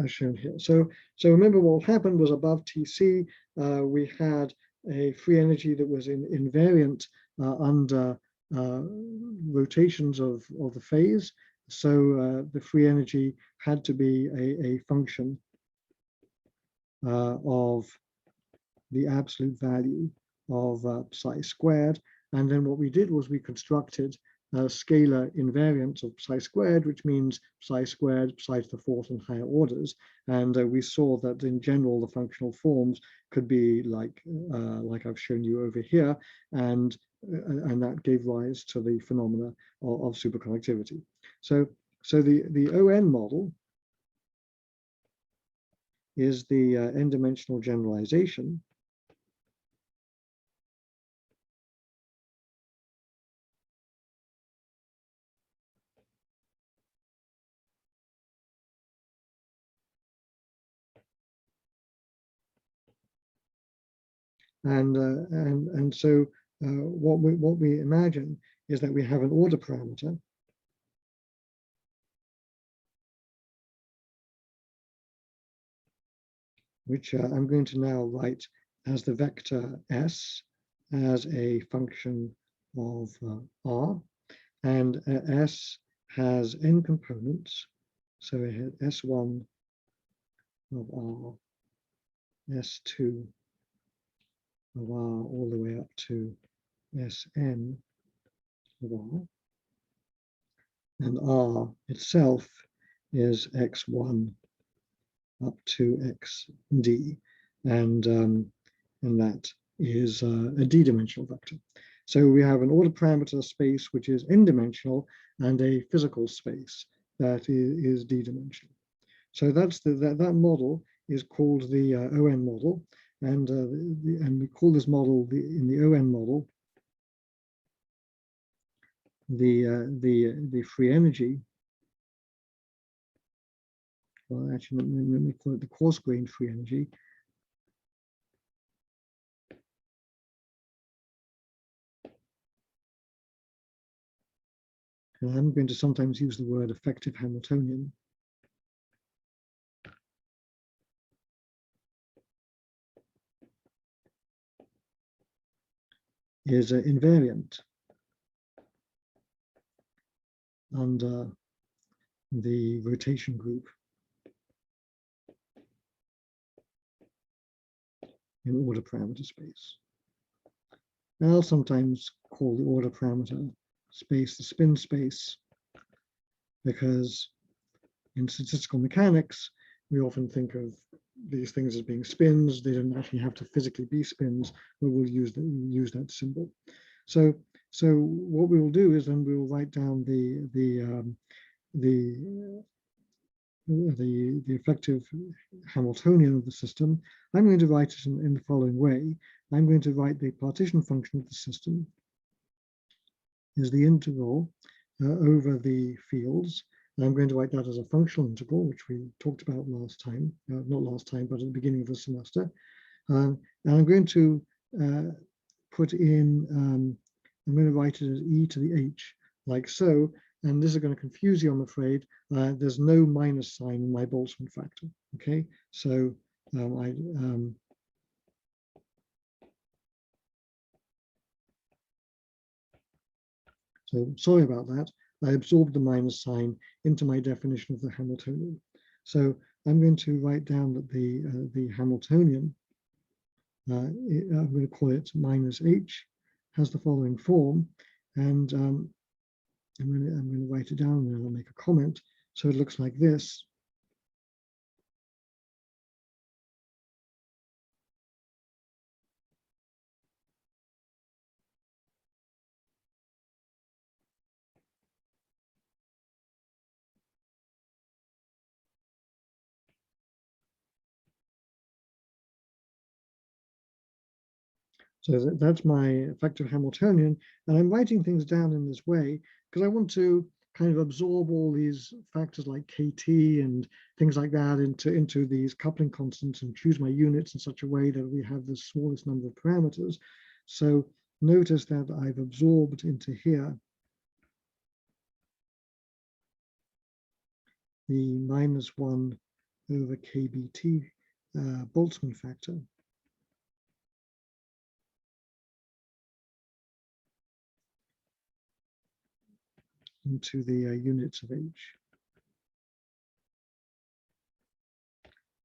As shown here. So remember what happened was above Tc, we had a free energy that was invariant under rotations of the phase. So the free energy had to be a function of the absolute value of psi squared. And then what we did was we constructed scalar invariants of psi squared, which means psi squared, psi to the fourth and higher orders. And we saw that in general, the functional forms could be like I've shown you over here, and that gave rise to the phenomena of superconductivity. So the ON model is the n-dimensional generalization and so what we imagine is that we have an order parameter which I'm going to now write as the vector s as a function of r, and s has n components, so it has s1 of r, s2 of r, all the way up to Sn of r, and r itself is x1 up to xd, and that is a d-dimensional vector. So we have an order parameter space which is n-dimensional and a physical space that is d-dimensional. So that's that model is called the ON model, and we call this model in the ON model the free energy. Well, actually, let me call it the coarse-grained free energy. And I'm going to sometimes use the word effective Hamiltonian. Is invariant under the rotation group in order parameter space. I'll sometimes call the order parameter space the spin space, because in statistical mechanics, we often think of these things as being spins. They don't actually have to physically be spins, but we'll use that symbol. So what we will do is then we will write down the effective Hamiltonian of the system. I'm going to write it in the following way. I'm going to write the partition function of the system is the integral over the fields. And I'm going to write that as a functional integral, which we talked about last time, not last time, but at the beginning of the semester. And I'm going to put in, I'm going to write it as e to the h, like so. And this is going to confuse you, I'm afraid. There's no minus sign in my Boltzmann factor. Okay, so so sorry about that. I absorbed the minus sign into my definition of the Hamiltonian. So I'm going to write down that the Hamiltonian, I'm going to call it minus h, has the following form, and I'm going to write it down and I'll make a comment. So it looks like this. So that's my effective Hamiltonian, and I'm writing things down in this way because I want to kind of absorb all these factors like KT and things like that into these coupling constants and choose my units in such a way that we have the smallest number of parameters. So notice that I've absorbed into here the -1 over KBT Boltzmann factor. Into the units of h.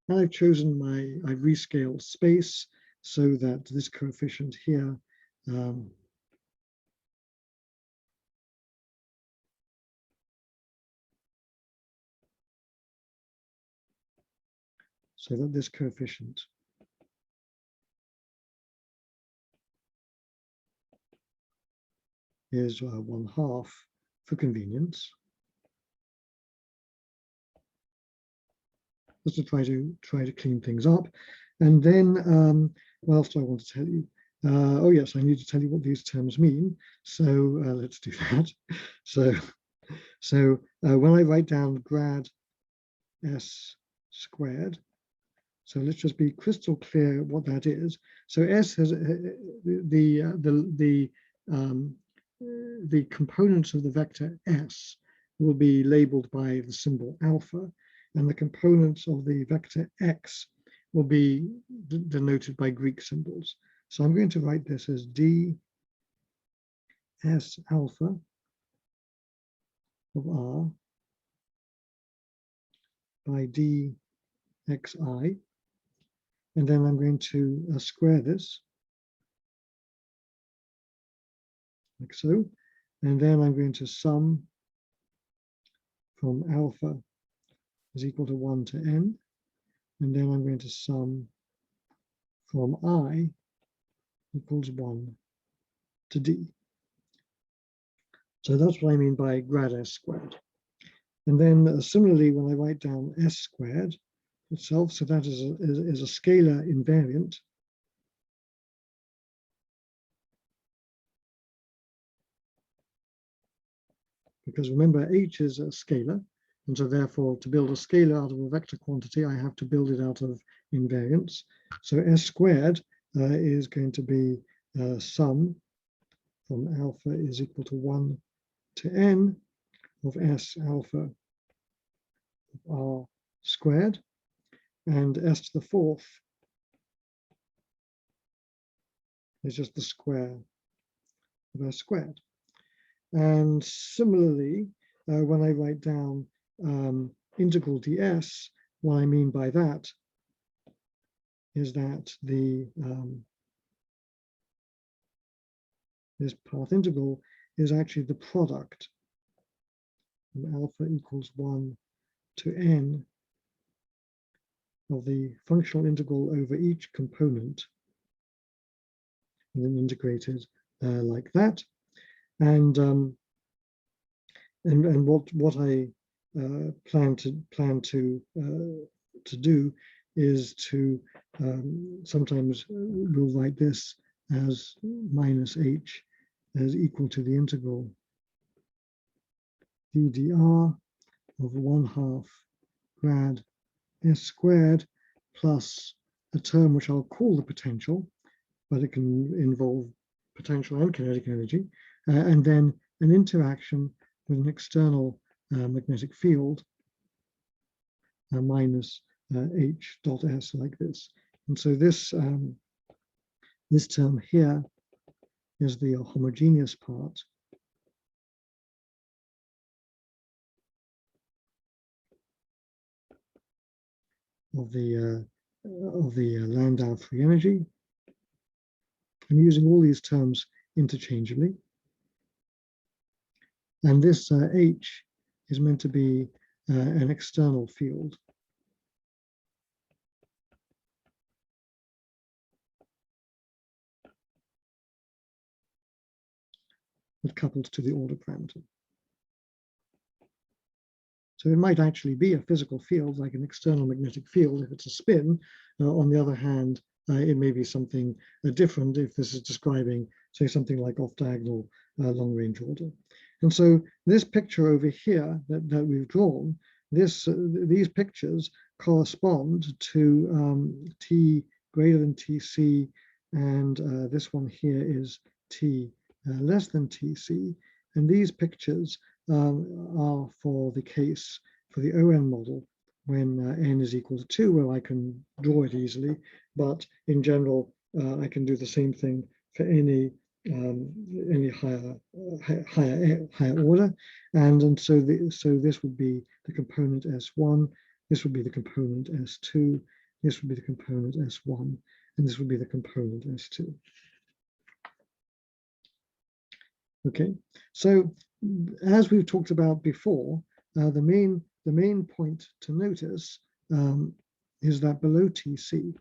Now I've chosen I've rescaled space so that this coefficient here so that this coefficient is 1/2 for convenience. Just to try to clean things up. And then what else do I want to tell you? Oh yes, I need to tell you what these terms mean. So let's do that. So when I write down grad s squared, so let's just be crystal clear what that is. So S has the components of the vector S will be labeled by the symbol alpha, and the components of the vector X will be denoted by Greek symbols. So I'm going to write this as d s alpha of r by d xi, and then I'm going to square this like so, and then I'm going to sum from alpha is equal to 1 to n, and then I'm going to sum from I equals 1 to d. So that's what I mean by grad s squared. And then similarly, when I write down s squared itself, so that is a scalar invariant. Because remember, h is a scalar, and so therefore to build a scalar out of a vector quantity, I have to build it out of invariants. So s squared is going to be sum from alpha is equal to 1 to n of s alpha of r squared, and s to the 4th is just the square of s squared. And similarly, when I write down integral ds, what I mean by that is that this path integral is actually the product from alpha equals 1 to n of the functional integral over each component, and then integrated like that. And what I plan to do is to sometimes we'll write this as minus h as equal to the integral ddr of 1/2 grad s squared plus a term which I'll call the potential, but it can involve potential and kinetic energy, and then an interaction with an external magnetic field minus h dot s like this. And so this this term here is the homogeneous part of the Landau free energy. I'm using all these terms interchangeably. And this H is meant to be an external field. That coupled to the order parameter. So it might actually be a physical field, like an external magnetic field if it's a spin. On the other hand, it may be something different if this is describing, say, something like off-diagonal long-range order. And so this picture over here that we've drawn, these pictures correspond to T greater than Tc, and this one here is T less than Tc. And these pictures are for the case for the ON model when n is equal to 2, where I can draw it easily. But in general, I can do the same thing for any higher order, and so this would be the component S1, this would be the component S2, this would be the component S1, and this would be the component S2. Okay, so as we've talked about before, the main point to notice is that below Tc,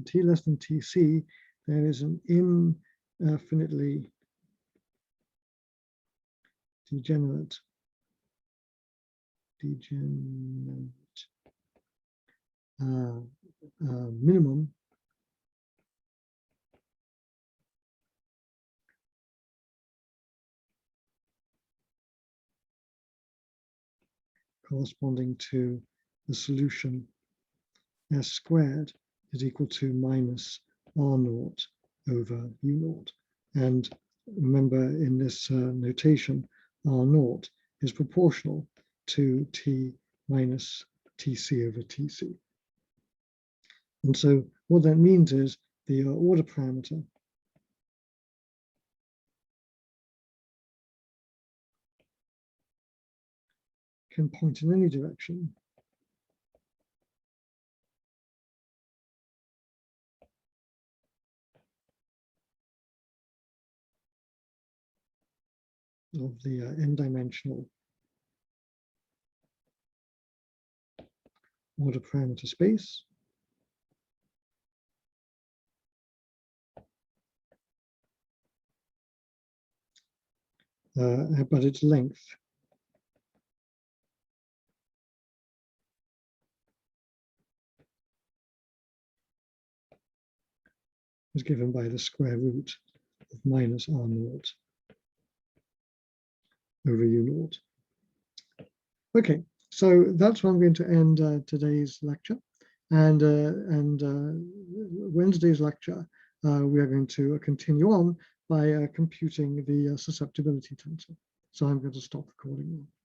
T less than Tc, there is an infinitely degenerate minimum corresponding to the solution S squared is equal to minus R naught over U naught. And remember, in this notation, R naught is proportional to T minus Tc over Tc. And so what that means is the order parameter can point in any direction of the n-dimensional order parameter space. But its length is given by the square root of minus R naught over U naught. Okay, so that's where I'm going to end today's lecture. And Wednesday's lecture, we are going to continue on by computing the susceptibility tensor. So I'm going to stop recording now.